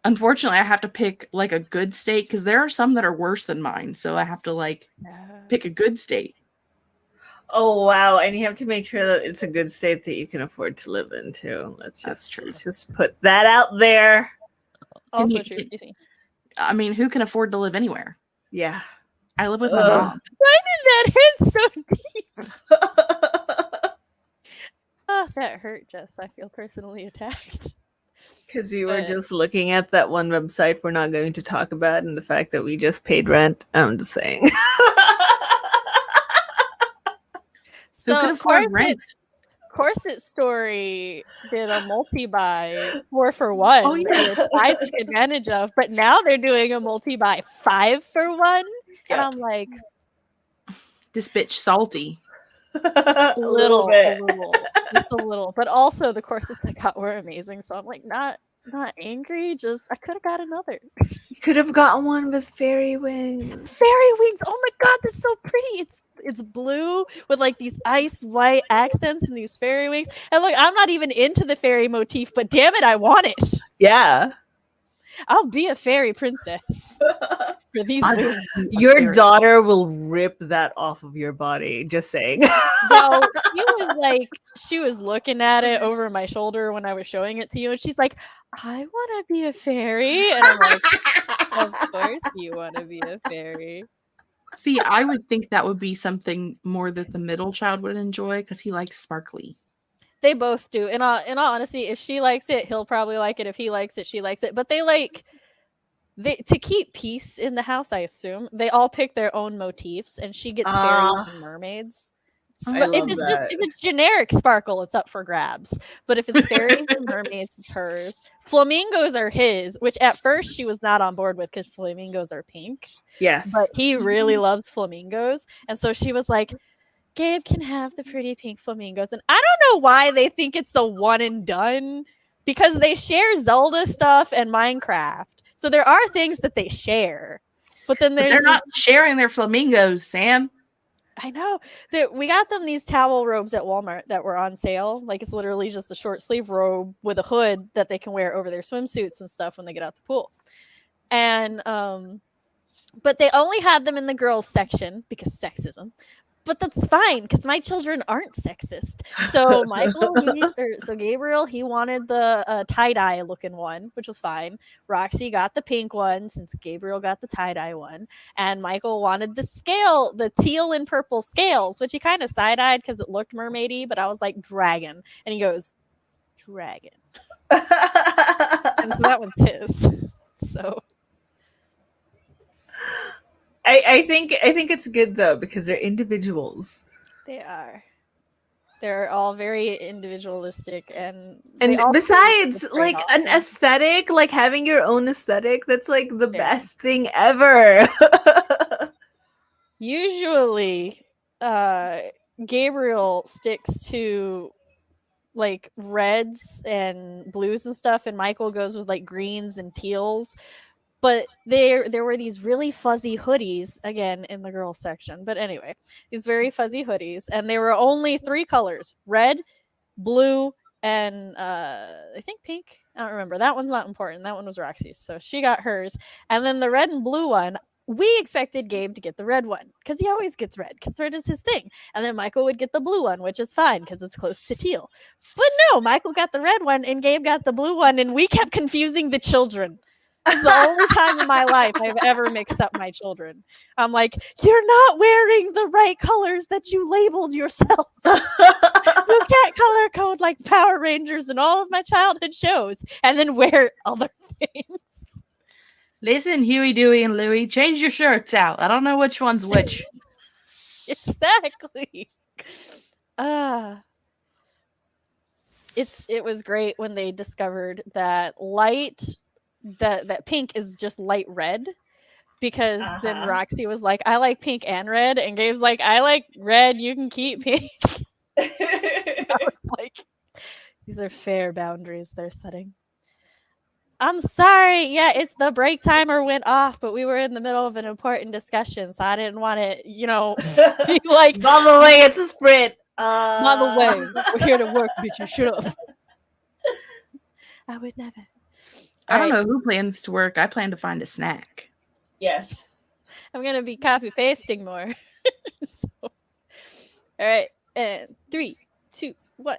Unfortunately, I have to pick like a good state because there are some that are worse than mine. So I have to like pick a good state. Oh wow! And you have to make sure that it's a good state that you can afford to live in too. Let's just put that out there. Also true. Excuse me. I mean, who can afford to live anywhere? Yeah. I live with my mom. Why did that hit so deep? Oh, that hurt, Jess. I feel personally attacked. Because we were just looking at that one website we're not going to talk about, and the fact that we just paid rent. I'm just saying. Who can afford rent? Corset Story did a multi-buy 4-for-1, Oh, yes. which I took advantage of, but now they're doing a multi-buy 5-for-1, and I'm like, this bitch salty. a little bit. Just a little. But also the corsets I got were amazing, so I'm like, not angry, just I could have got another. You could have gotten one with fairy wings. Fairy wings! Oh my god, that's so pretty. It's blue with like these ice white accents and these fairy wings. And look, I'm not even into the fairy motif, but damn it, I want it. Yeah. I'll be a fairy princess for these wings. Your daughter will rip that off of your body. Just saying. So she was looking at it over my shoulder when I was showing it to you, and she's like, I want to be a fairy. And I'm like, of course you want to be a fairy. See, I would think that would be something more that the middle child would enjoy because he likes sparkly. They both do. In all honesty, if she likes it, he'll probably like it. If he likes it, she likes it. But to keep peace in the house, I assume, they all pick their own motifs, and she gets fairies and mermaids. But if it's generic sparkle, it's up for grabs. But if it's fairies and mermaids, it's hers. Flamingos are his, which at first she was not on board with because flamingos are pink. Yes. But he really loves flamingos. And so she was like, Gabe can have the pretty pink flamingos. And I don't know why they think it's a one and done, because they share Zelda stuff and Minecraft. So there are things that they share. But then they're not sharing their flamingos, Sam. I know. We got them these towel robes at Walmart that were on sale. Like, it's literally just a short sleeve robe with a hood that they can wear over their swimsuits and stuff when they get out the pool. And but they only had them in the girls section because sexism. but that's fine because my children aren't sexist. So Gabriel, he wanted the tie-dye looking one, which was fine. Roxy got the pink one since Gabriel got the tie-dye one, and Michael wanted the teal and purple scales, which he kind of side-eyed because it looked mermaidy, but I was like, dragon, and he goes, dragon, and so that one's his. So I think it's good though because they're individuals. they are. They're all very individualistic, and they And all besides, like an aesthetic, like having your own aesthetic, that's like the best thing ever. Usually, Gabriel sticks to like reds and blues and stuff, and Michael goes with like greens and teals. But there were these really fuzzy hoodies again in the girls section. But anyway, these very fuzzy hoodies, and they were only 3 colors: red, blue, and I think pink. I don't remember. That one's not important. That one was Roxy's, so she got hers. And then the red and blue one, we expected Gabe to get the red one because he always gets red because red is his thing. And then Michael would get the blue one, which is fine because it's close to teal. But no, Michael got the red one and Gabe got the blue one, and we kept confusing the children. This is the only time in my life I've ever mixed up my children. I'm like, you're not wearing the right colors that you labeled yourself. You can't color code like Power Rangers and all of my childhood shows and then wear other things. Listen, Huey, Dewey, and Louie, change your shirts out. I don't know which one's which. Exactly. It was great when they discovered that that pink is just light red, because then Roxy was like, I like pink and red, and Gabe's like, I like red, you can keep pink. I was like, these are fair boundaries they're setting. I'm sorry. Yeah, it's the break timer went off, but we were in the middle of an important discussion, so I didn't want to, be like, by the way, it's a sprint. by the way, we're here to work, bitch. You shut up. I would never. I don't know who plans to work. I plan to find a snack. Yes. I'm going to be copy pasting more. So, all right. And 3, 2, 1.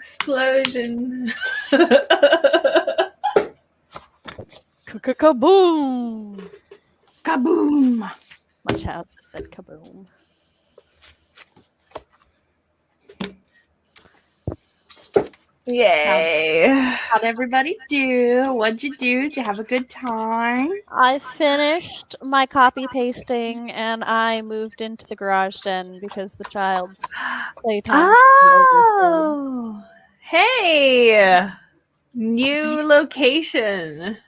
Explosion. Kaboom! Kaboom! My child just said kaboom. Yay. How'd everybody do? What'd you do? Did you have a good time? I finished my copy pasting and I moved into the garage den because the child's playtime. Oh, hey, new location.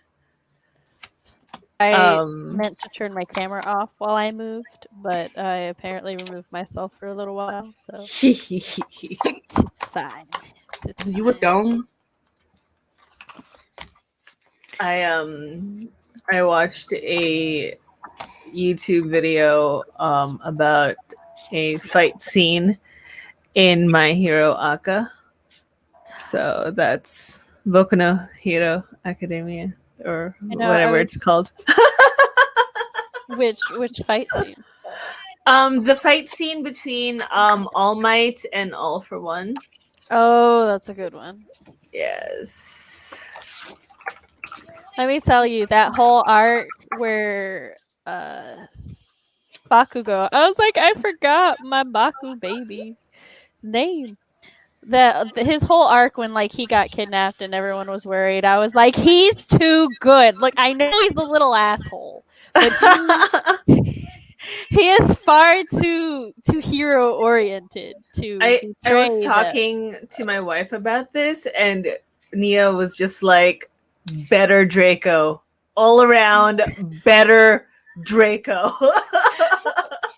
I meant to turn my camera off while I moved, but I apparently removed myself for a little while, so it's fine. You was gone. I watched a YouTube video about a fight scene in My Hero Aka. So that's Boku no Hero Academia or whatever it's called. Which fight scene? The fight scene between All Might and All for One. Oh, that's a good one. Yes. Let me tell you, that whole arc where Bakugo, I was like, I forgot my Baku baby's name. His whole arc when like he got kidnapped and everyone was worried, I was like, he's too good. Like, I know he's a little asshole, but he is far too hero oriented to I was talking to my wife about this, and Nia was just like, better Draco. All around better Draco.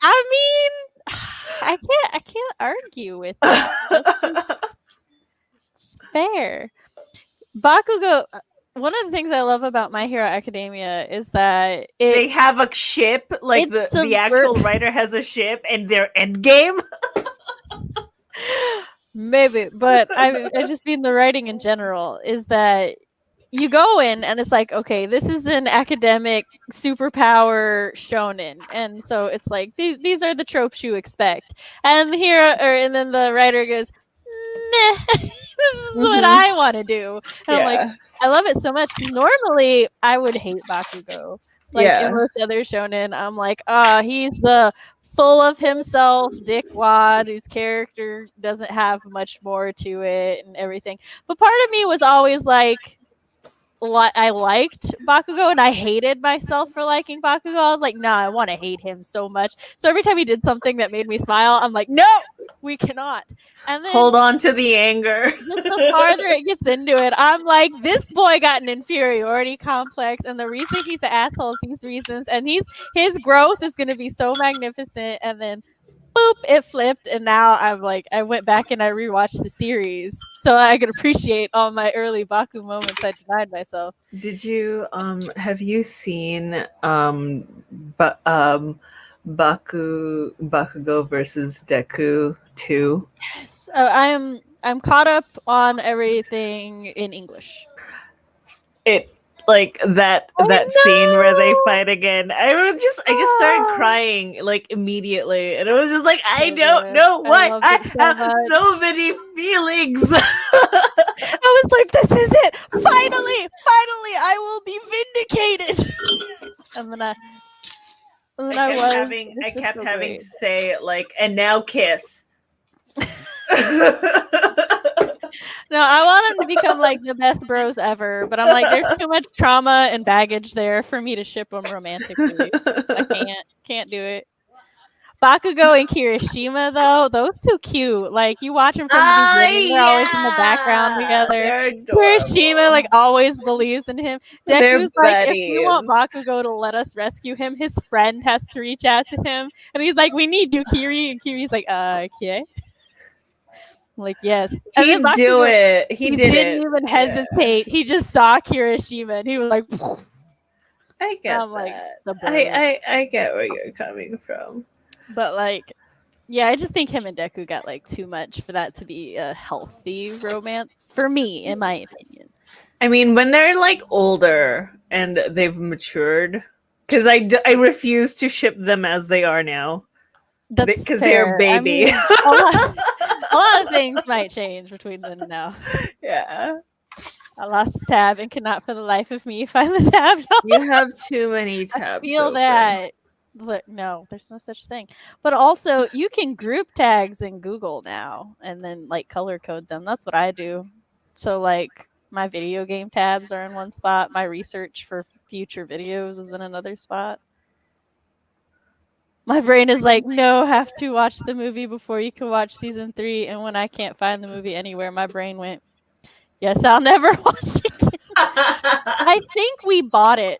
I mean, I can't argue with that. It's fair. Bakugo, one of the things I love about My Hero Academia is that they have a ship, like the actual writer has a ship and their end game. Maybe, but I just mean the writing in general is that you go in and it's like, okay, this is an academic superpower shonen, and so it's like these are the tropes you expect, and and then the writer goes, meh, this is what I want to do, and I'm like, I love it so much because normally I would hate Bakugo, like in most other shonen, I'm like, he's the full of himself dickwad whose character doesn't have much more to it and everything, but part of me was always like, I liked Bakugo and I hated myself for liking Bakugo. I was like, nah, I want to hate him so much. So every time he did something that made me smile, I'm like, no, we cannot. And then hold on to the anger. Just the farther it gets into it, I'm like, this boy got an inferiority complex, and the reason he's an asshole is these reasons, and his growth is going to be so magnificent. And then boop, it flipped, and now I'm like, I went back and I rewatched the series so I could appreciate all my early Baku moments I denied myself. Did you have you seen Bakugo versus Deku 2? Yes, I'm caught up on everything in English. It like that scene where they fight again. I just started crying like immediately, and it was just like, I don't know why I have so many feelings. I was like, this is it. Finally, I will be vindicated. And then I kept having to say like, and now kiss. No, I want him to become like the best bros ever, but I'm like, there's too much trauma and baggage there for me to ship them romantically. I can't do it. Bakugo and Kirishima, though, those two cute. Like, you watch them from the beginning, they're always in the background together. Kirishima, like, always believes in him. Deku's like, if you want Bakugo to let us rescue him, his friend has to reach out to him. And he's like, we need you, Kiri. And Kiri's like, okay. Like, yes. He didn't even hesitate. He just saw Kirishima and he was like, I get that. Like, I get where you're coming from. But like, yeah, I just think him and Deku got like too much for that to be a healthy romance for me, in my opinion. I mean, when they're like older and they've matured, because I refuse to ship them as they are now. That's because they're a baby. I mean, a lot of things might change between then and now. Yeah. I lost the tab and cannot for the life of me find the tab. You have too many tabs. I feel open. that. Look, no, there's no such thing. But also, you can group tags in Google now and then like color code them. That's what I do. So like my video game tabs are in one spot. My research for future videos is in another spot. My brain is like, no, have to watch the movie before you can watch season 3. And when I can't find the movie anywhere, my brain went, yes, I'll never watch it again. I think we bought it.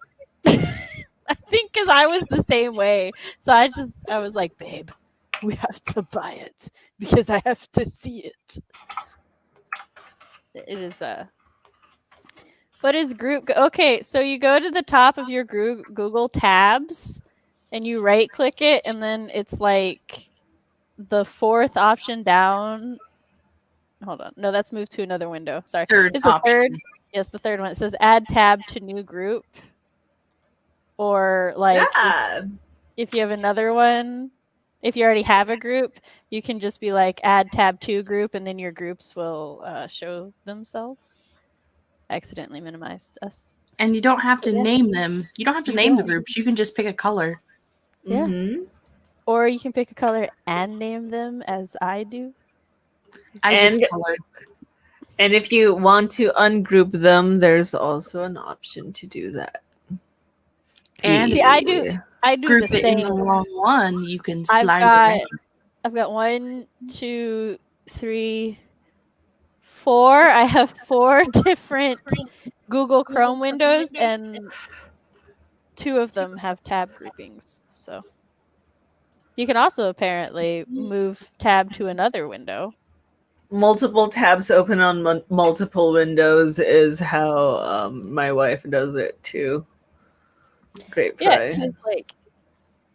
I think because I was the same way. So I was like, babe, we have to buy it because I have to see it. It is what is group? Okay, so you go to the top of your Google tabs and you right click it, and then it's like the 4th option down. Hold on. No, that's moved to another window. Sorry. Third It's the option. third. Yes, the third one. It says add tab to new group. Or like Yeah. if you have another one, if you already have a group, you can just be like add tab to group, and then your groups will show themselves. I accidentally minimized us. And you don't have to Yeah. name them. You don't have to You name the don't. groups. You can just pick a color. Yeah. Mm-hmm. Or you can pick a color and name them as I do. I just colored. And if you want to ungroup them, there's also an option to do that. And see, I do group the it in same. the wrong one, you can slide it around. I've got 1, 2, 3, 4. I have 4 different Google Chrome windows, and 2 of them have tab groupings. So you can also apparently move tab to another window. Multiple tabs open on multiple windows is how my wife does it too. Great fry. Yeah,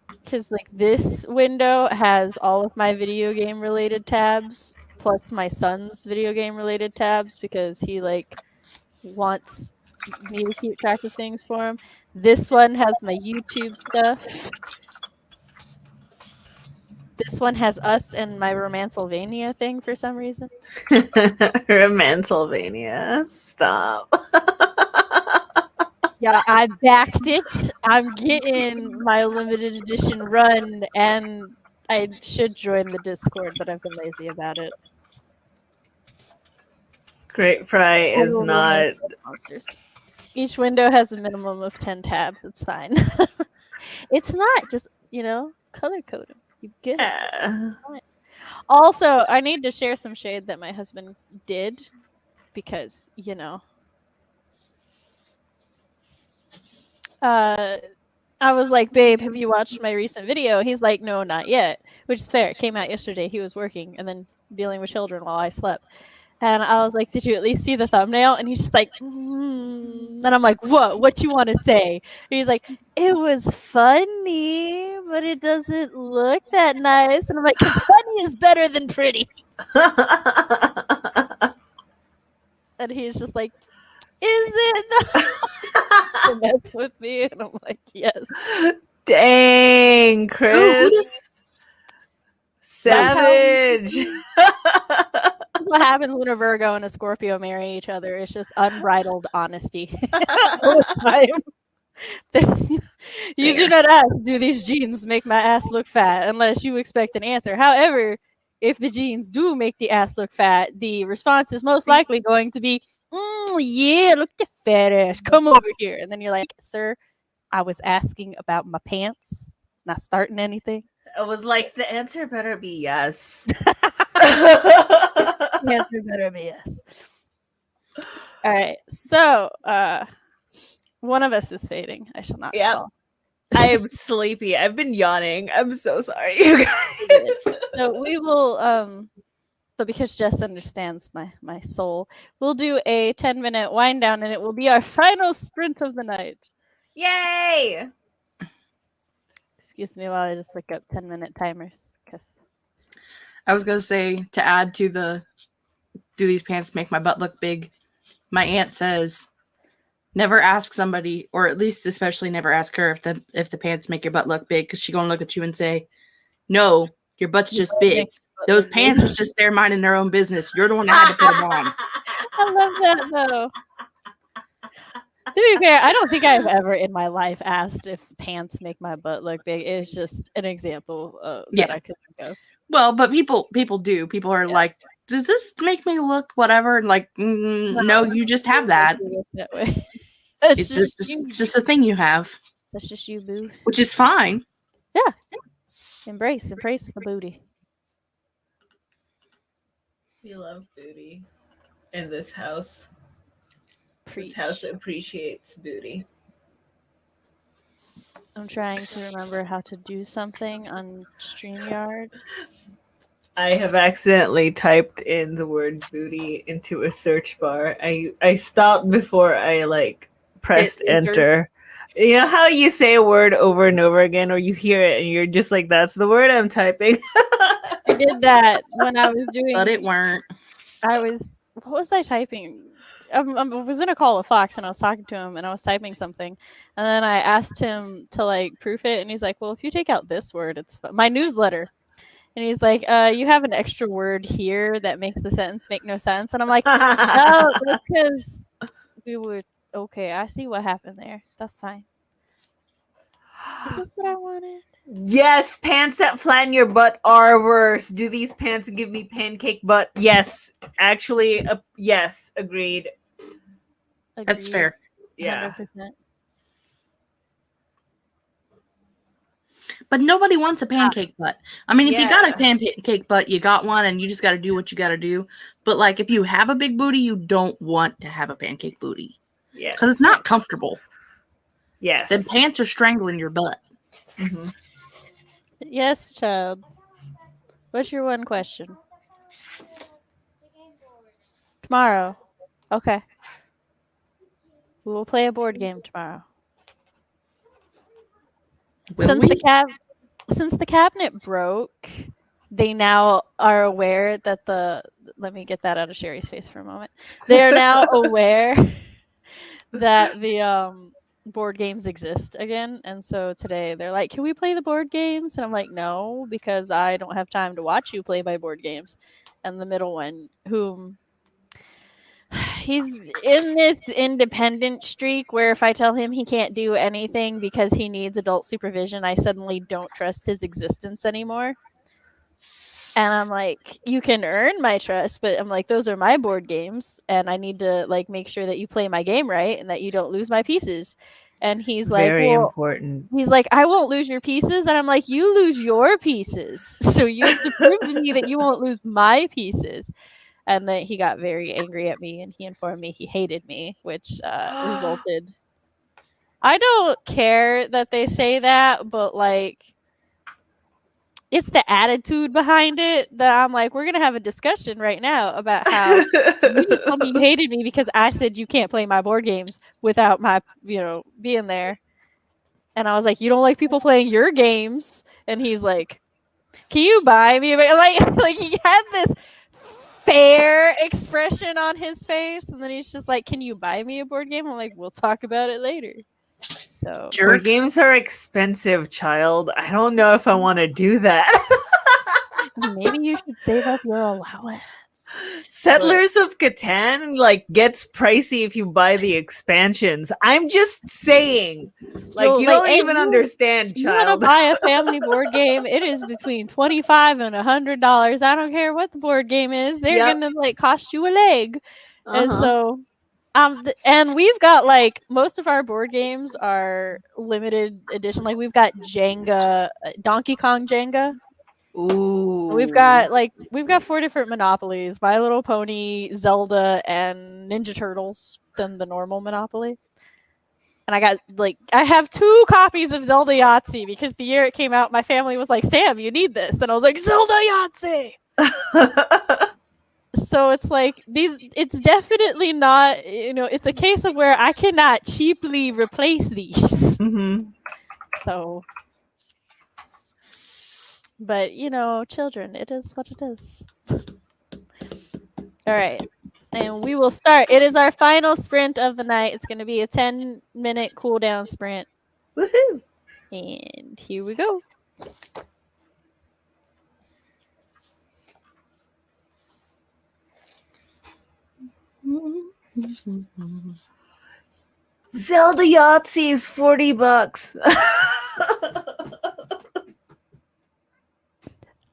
because like this window has all of my video game related tabs plus my son's video game related tabs because he like wants me to keep track of things for him. This one has my YouTube stuff. This one has us and my Romancylvania thing for some reason. Romancylvania. Stop. Yeah, I backed it. I'm getting my limited edition run, and I should join the Discord, but I've been lazy about it. Great Fry is not. Monsters. Each window has a minimum of 10 tabs. It's fine. It's not just, color code them. You get it. Yeah. Also, I need to share some shade that my husband did because, I was like, babe, have you watched my recent video? He's like, no, not yet, which is fair. It came out yesterday. He was working and then dealing with children while I slept. And I was like, did you at least see the thumbnail? And he's just like, And I'm like, what you want to say? And he's like, it was funny, but it doesn't look that nice. And I'm like, 'cause funny is better than pretty. And he's just like, is it? To mess with me. And I'm like, yes. Dang, Chris. Savage. That's what happens when a Virgo and a Scorpio marry each other. It's just unbridled honesty. You do not ask, do these jeans make my ass look fat? Unless you expect an answer. However, if the jeans do make the ass look fat, the response is most likely going to be, yeah, look at the fat ass. Come over here. And then you're like, sir, I was asking about my pants, not starting anything. I was like, the answer better be yes. The answer better be yes. All right. So, one of us is fading. I shall not Yep. call. I'm sleepy. I've been yawning. I'm so sorry, you guys. So we will, but because Jess understands my soul, we'll do a 10-minute wind down, and it will be our final sprint of the night. Yay! Excuse me while I just look up 10-minute timers. Because I was gonna say to add to the do these pants make my butt look big? My aunt says never ask somebody, or at least especially never ask her if the pants make your butt look big, because she's gonna look at you and say, no, your butt's just big. Those pants was just there minding their own business. You're the one that had to put them on. I love that though. To be fair, I don't think I've ever in my life asked if pants make my butt look big. It's just an example that I could think of. Well, but people do. People are like, does this make me look whatever? And like, no, you just have that. That way. It's just a thing you have. That's just you, boo. Which is fine. Yeah. Embrace the booty. We love booty in this house. Preach. This house appreciates booty. I'm trying to remember how to do something on StreamYard. I have accidentally typed in the word booty into a search bar. I stopped before I pressed enter. You know how you say a word over and over again, or you hear it and you're just like, that's the word I'm typing. I did that when I was doing. But it weren't. What was I typing? I was in a call with Fox and I was talking to him and I was typing something. And then I asked him to proof it. And he's like, well, if you take out this word, it's my newsletter. And he's like, you have an extra word here that makes the sentence make no sense. And I'm like, no, that's because we would. Okay, I see what happened there. That's fine. Is this what I wanted? Yes, pants that flatten your butt are worse. Do these pants give me pancake butt? Yes. Actually, yes. Agreed. That's fair. Yeah. 100%. But nobody wants a pancake butt. I mean, if you got a pancake butt, you got one, and you just got to do what you got to do. But if you have a big booty, you don't want to have a pancake booty. Yes. Because it's not comfortable. Yes. Then pants are strangling your butt. Mm-hmm. Yes, child. What's your one question? Tomorrow. Okay. We will play a board game tomorrow. Since the cabinet broke, they now are aware that let me get that out of Sherri's face for a moment. They are now aware that the board games exist again, and so today they're like, can we play the board games? And I'm like, no, because I don't have time to watch you play my board games. And the middle one, whom he's in this independent streak where if I tell him he can't do anything because he needs adult supervision, I suddenly don't trust his existence anymore. And I'm like, you can earn my trust, but I'm like, those are my board games, and I need to make sure that you play my game right and that you don't lose my pieces. And he's very like, important. He's like, I won't lose your pieces. And I'm like, you lose your pieces. So you have to prove to me that you won't lose my pieces. And then he got very angry at me and he informed me he hated me, which resulted. I don't care that they say that, but it's the attitude behind it that I'm like, we're going to have a discussion right now about how you just told me you hated me because I said you can't play my board games without my, being there. And I was like, you don't like people playing your games? And he's like, can you buy me? Like he had this fair expression on his face. And then he's just like, can you buy me a board game? I'm like, we'll talk about it later. So board games are expensive, child. I don't know if I want to do that. Maybe you should save up your allowance. Settlers of Catan gets pricey if you buy the expansions. I'm just saying. You don't even understand, child. You want to buy a family board game, it is between $25 and $100. I don't care what the board game is. They're gonna cost you a leg. And so and we've got most of our board games are limited edition. We've got Jenga, Donkey Kong Jenga. Ooh. We've got 4 different Monopolies: My Little Pony, Zelda, and Ninja Turtles than the normal Monopoly. And I got I have 2 copies of Zelda Yahtzee because the year it came out, my family was like, Sam, you need this. And I was like, Zelda Yahtzee. So it's it's definitely not, it's a case of where I cannot cheaply replace these. Mm-hmm. So, but children, it is what it is. All right. And we will start. It is our final sprint of the night. It's going to be a 10-minute cooldown sprint. Woohoo! And here we go. Zelda Yahtzee is $40.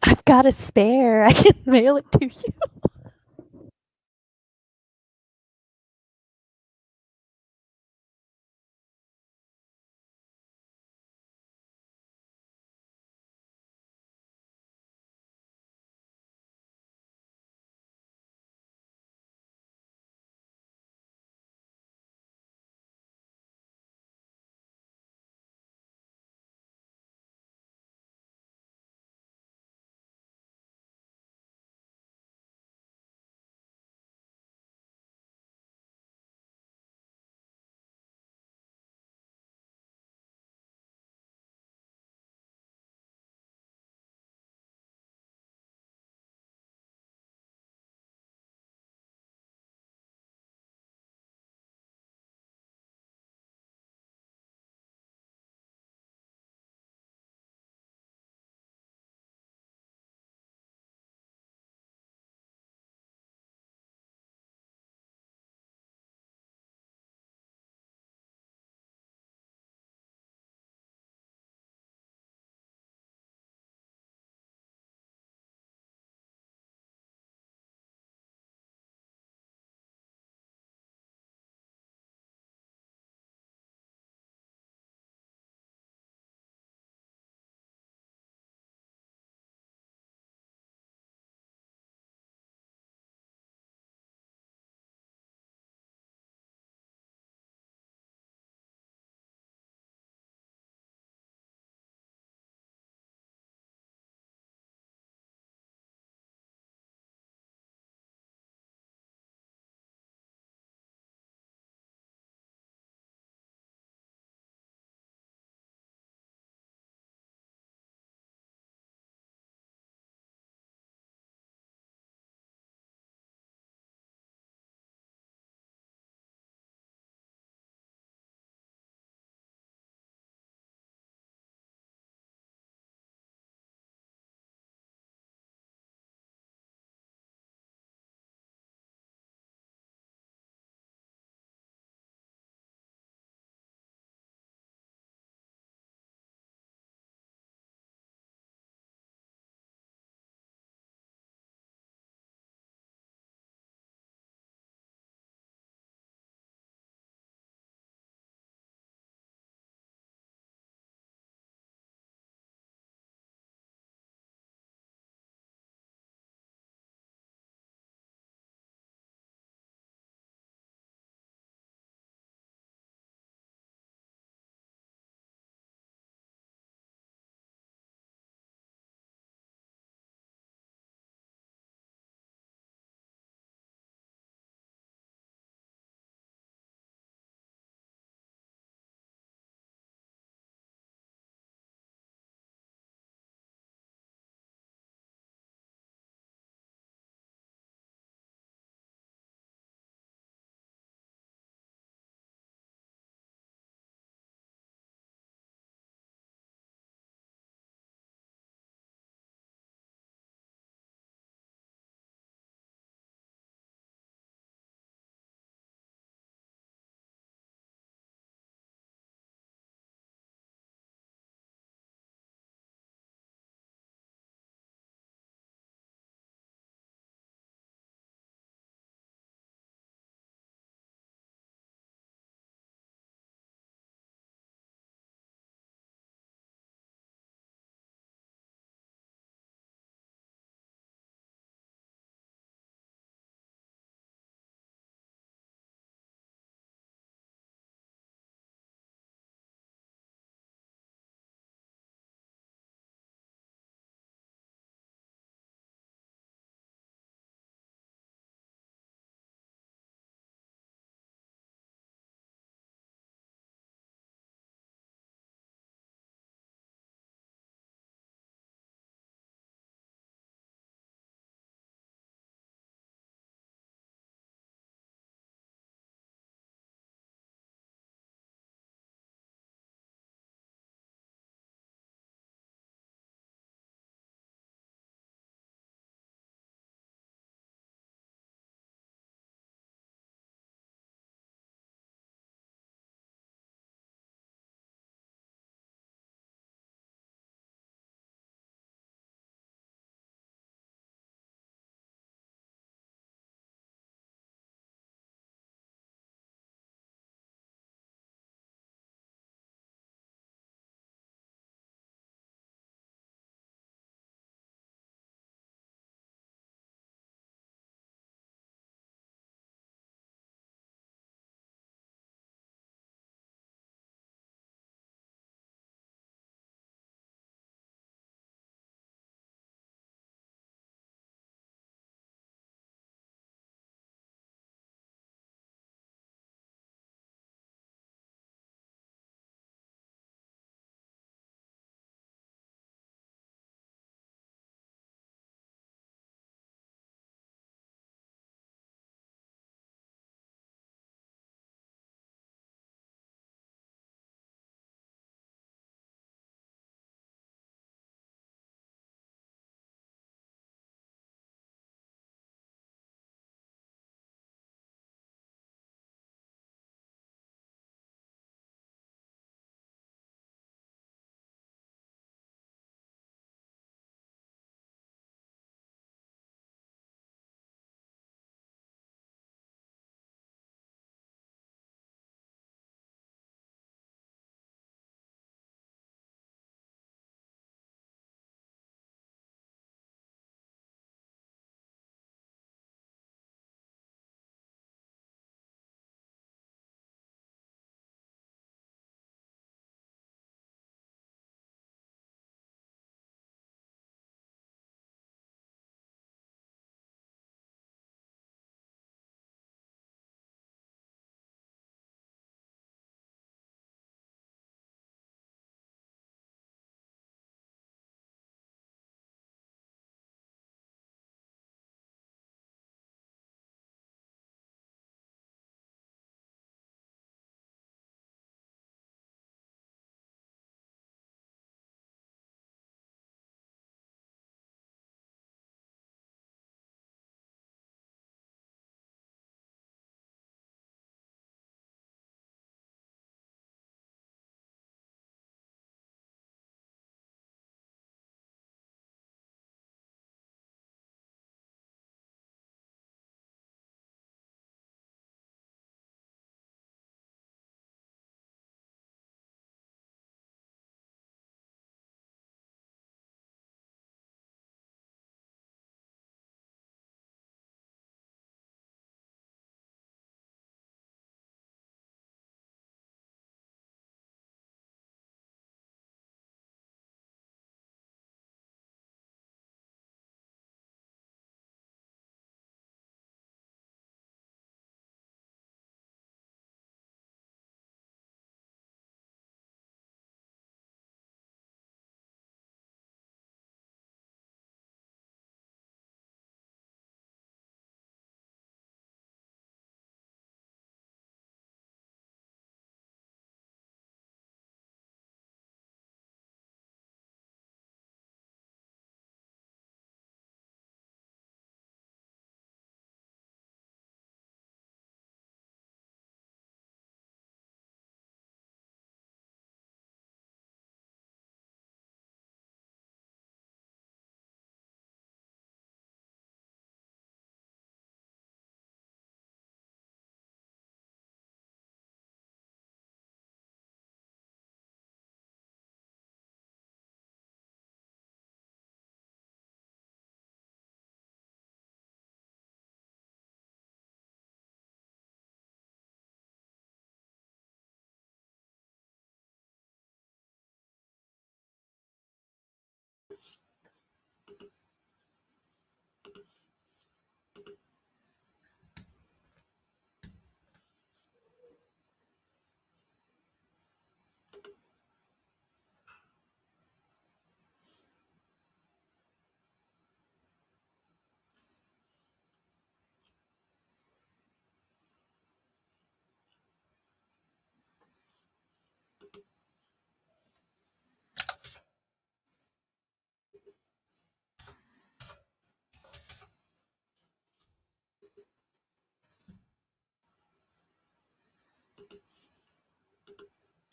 I've got a spare. I can mail it to you.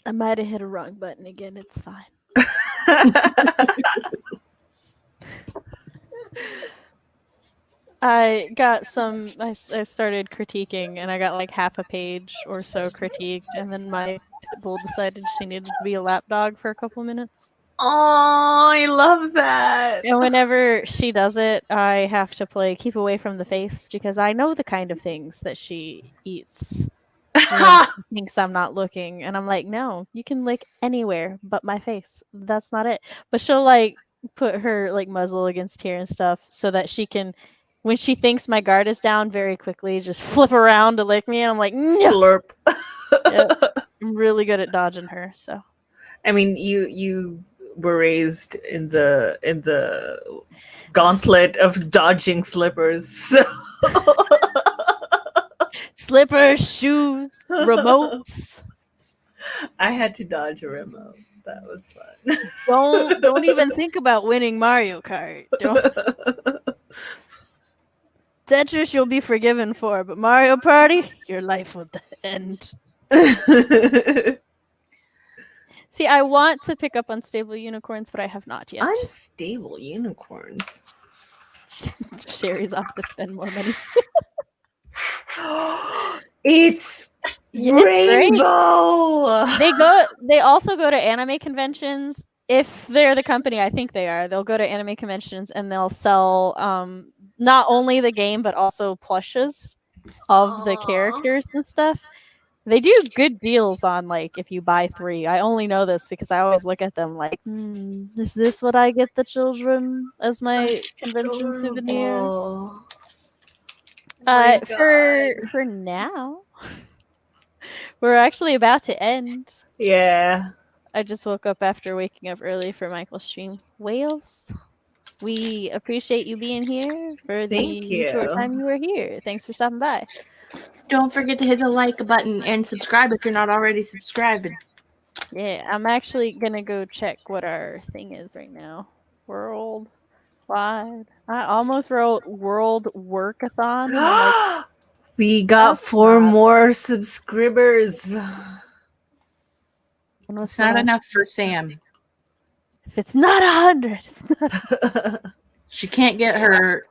I might have hit a wrong button again. It's fine. I got some. I started critiquing, and I got like half a page or so critiqued, and then my pit bull decided she needed to be a lapdog for a couple minutes. Oh, I love that. And whenever she does it, I have to play keep away from the face because I know the kind of things that she eats when she thinks I'm not looking. And I'm like, no, you can lick anywhere but my face. That's not it. But she'll like put her like muzzle against here and stuff so that she can, when she thinks my guard is down, very quickly just flip around to lick me. And I'm like, no. Slurp. Yep. I'm really good at dodging her. So I mean, you were raised in the gauntlet of dodging slippers. So. slippers, shoes, remotes. I had to dodge a remote. That was fun. Don't even think about winning Mario Kart. Tetris you'll be forgiven for, but Mario Party, your life will end. See, I want to pick up Unstable Unicorns, but I have not yet. Unstable unicorns. Sherri's off to spend more money. It's Yeah, Rainbow. They also go to anime conventions. If they're the company I think they are, they'll go to anime conventions and they'll sell not only the game but also plushes of the characters and stuff. They do good deals on like if you buy 3. I only know this because I always look at them like, is this what I get the children as my convention souvenir? For now, we're actually about to end. Yeah. I just woke up after waking up early for Michael's stream. Whales, we appreciate you being here for the short time you were here. Thanks for stopping by. Don't forget to hit the like button and subscribe if you're not already subscribed. Yeah, I'm actually gonna go check what our thing is right now. Worldwide. I almost wrote World Workathon. And I'm like, we got 4 more subscribers. It's not enough for Sam. If it's not 100, it's not. She can't get her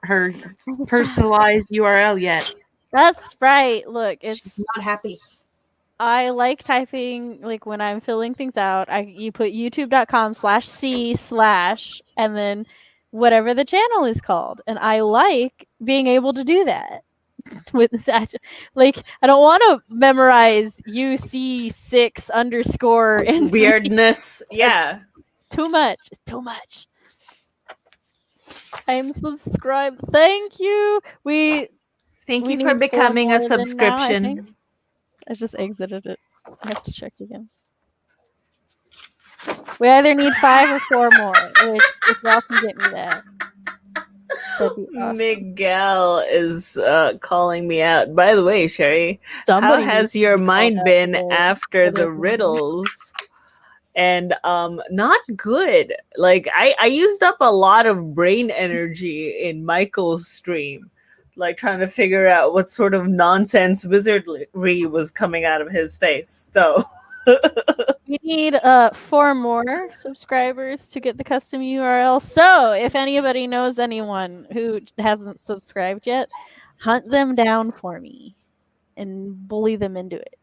personalized URL yet. That's right. Look, She's not happy. I like typing, like when I'm filling things out, you put youtube.com/c/ and then whatever the channel is called. And I like being able to do that. With that, like I don't want to memorize UC6 underscore and weirdness. Yeah. Too much. It's too much. I'm subscribed. Thank you. Thank you for becoming a subscription. Now, I just exited it. I have to check again. We either need 5 or 4 more. Which, if y'all can get me that, that'd be awesome. Miguel is calling me out. By the way, Sherri, how has your mind been after the riddles? And not good. Like I used up a lot of brain energy in Michael's stream, like trying to figure out what sort of nonsense wizardry was coming out of his face. So we need 4 more subscribers to get the custom URL. So if anybody knows anyone who hasn't subscribed yet, hunt them down for me and bully them into it.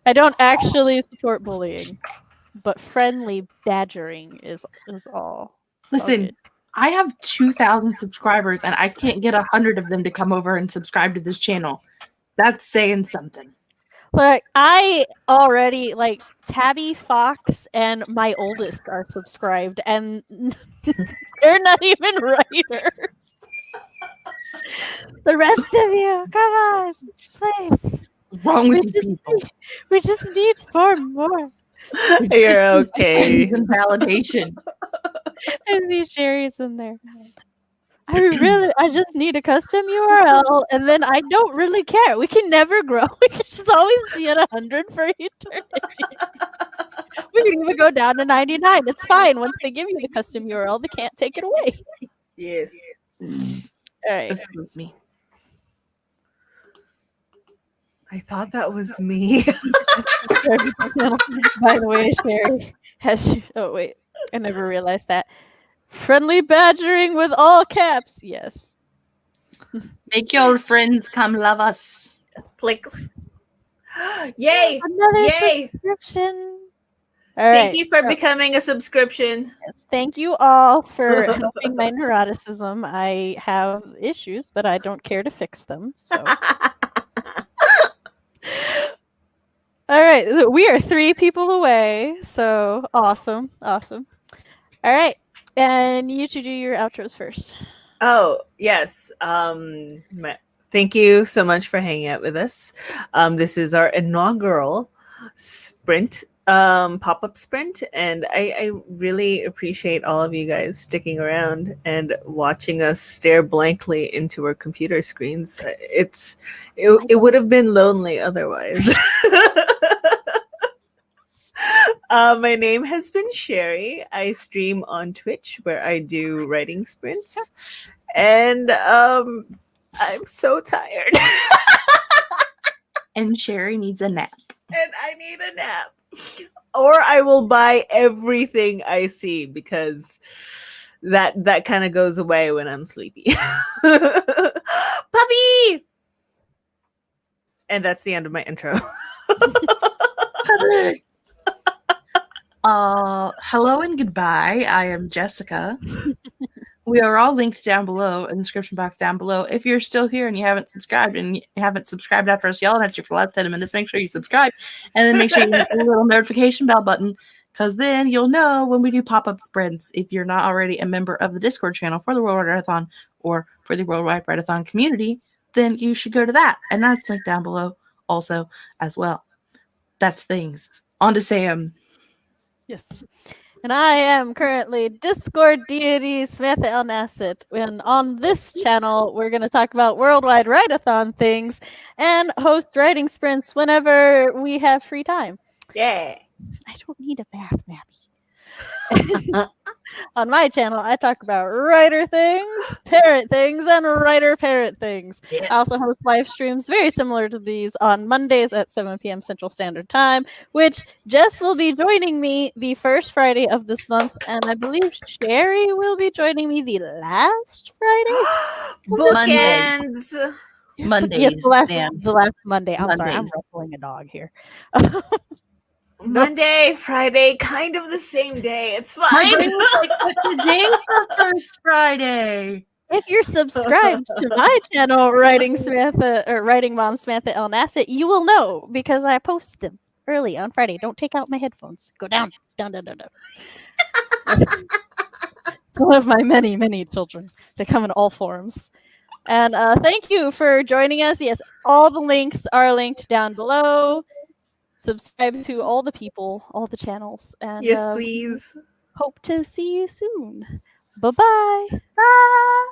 I don't actually support bullying, but friendly badgering is all. Listen, I have 2,000 subscribers and I can't get 100 of them to come over and subscribe to this channel. That's saying something. Look, I already like Tabby Fox and my oldest are subscribed, and they're not even writers. The rest of you, come on, please. What's wrong with you people? We just need 4 more. You're okay. Validation. I see Sherri's in there. I just need a custom URL, and then I don't really care. We can never grow. We can just always be at 100 for eternity. We can even go down to 99. It's fine. Once they give you the custom URL, they can't take it away. Yes. All right. This was me. I thought that was me. By the way, Sherri has. Oh wait, I never realized that. Friendly badgering with all caps. Yes. Make your friends come love us. Clicks. Yay! Another Yay! subscription. All Thank right. you for so, becoming a subscription. yes, thank you all for helping my neuroticism. I have issues, but I don't care to fix them. So. All right, we are 3 people away. So awesome. Awesome. All right. And you two do your outros first. Oh, yes. Thank you so much for hanging out with us. This is our inaugural sprint, pop-up sprint, and I really appreciate all of you guys sticking around and watching us stare blankly into our computer screens. It would have been lonely otherwise. My name has been Sherri. I stream on Twitch where I do writing sprints. And I'm so tired. And Sherri needs a nap. And I need a nap. Or I will buy everything I see because that kind of goes away when I'm sleepy. Puppy! And that's the end of my intro. Hello and goodbye. I am Jessica. We are all linked down below in the description box down below. If you're still here and you haven't subscribed after us yelling at you for the last 10 minutes, make sure you subscribe and then make sure you hit the little notification bell button because then you'll know when we do pop-up sprints. If you're not already a member of the Discord channel for the Worldwide Writeathon or for the Worldwide Writeathon community, then you should go to that. And that's linked down below also as well. That's things. On to Sam. Yes. And I am currently Discord deity Samantha El Nasset. And on this channel, we're going to talk about Worldwide Writeathon things and host writing sprints whenever we have free time. Yeah. I don't need a bath, Mappy. On my channel, I talk about writer things, parrot things, and writer parrot things. Yes. I also host live streams very similar to these on Mondays at 7 p.m. Central Standard Time, which Jess will be joining me the first Friday of this month, and I believe Sherri will be joining me the last Friday. Bookends. Mondays. Yes, the last Monday. I'm sorry, I'm Mondays. ruffling a dog here. Monday, Friday, kind of the same day. It's fine. My brain was like, but today's the first Friday. If you're subscribed to my channel, Writing Mom Samantha El Nasset, you will know because I post them early on Friday. Don't take out my headphones. Go down. It's one of my many, many children. They come in all forms. And thank you for joining us. Yes, all the links are linked down below. Subscribe to all the people, all the channels. And yes, please. Hope to see you soon. Bye-bye. Bye.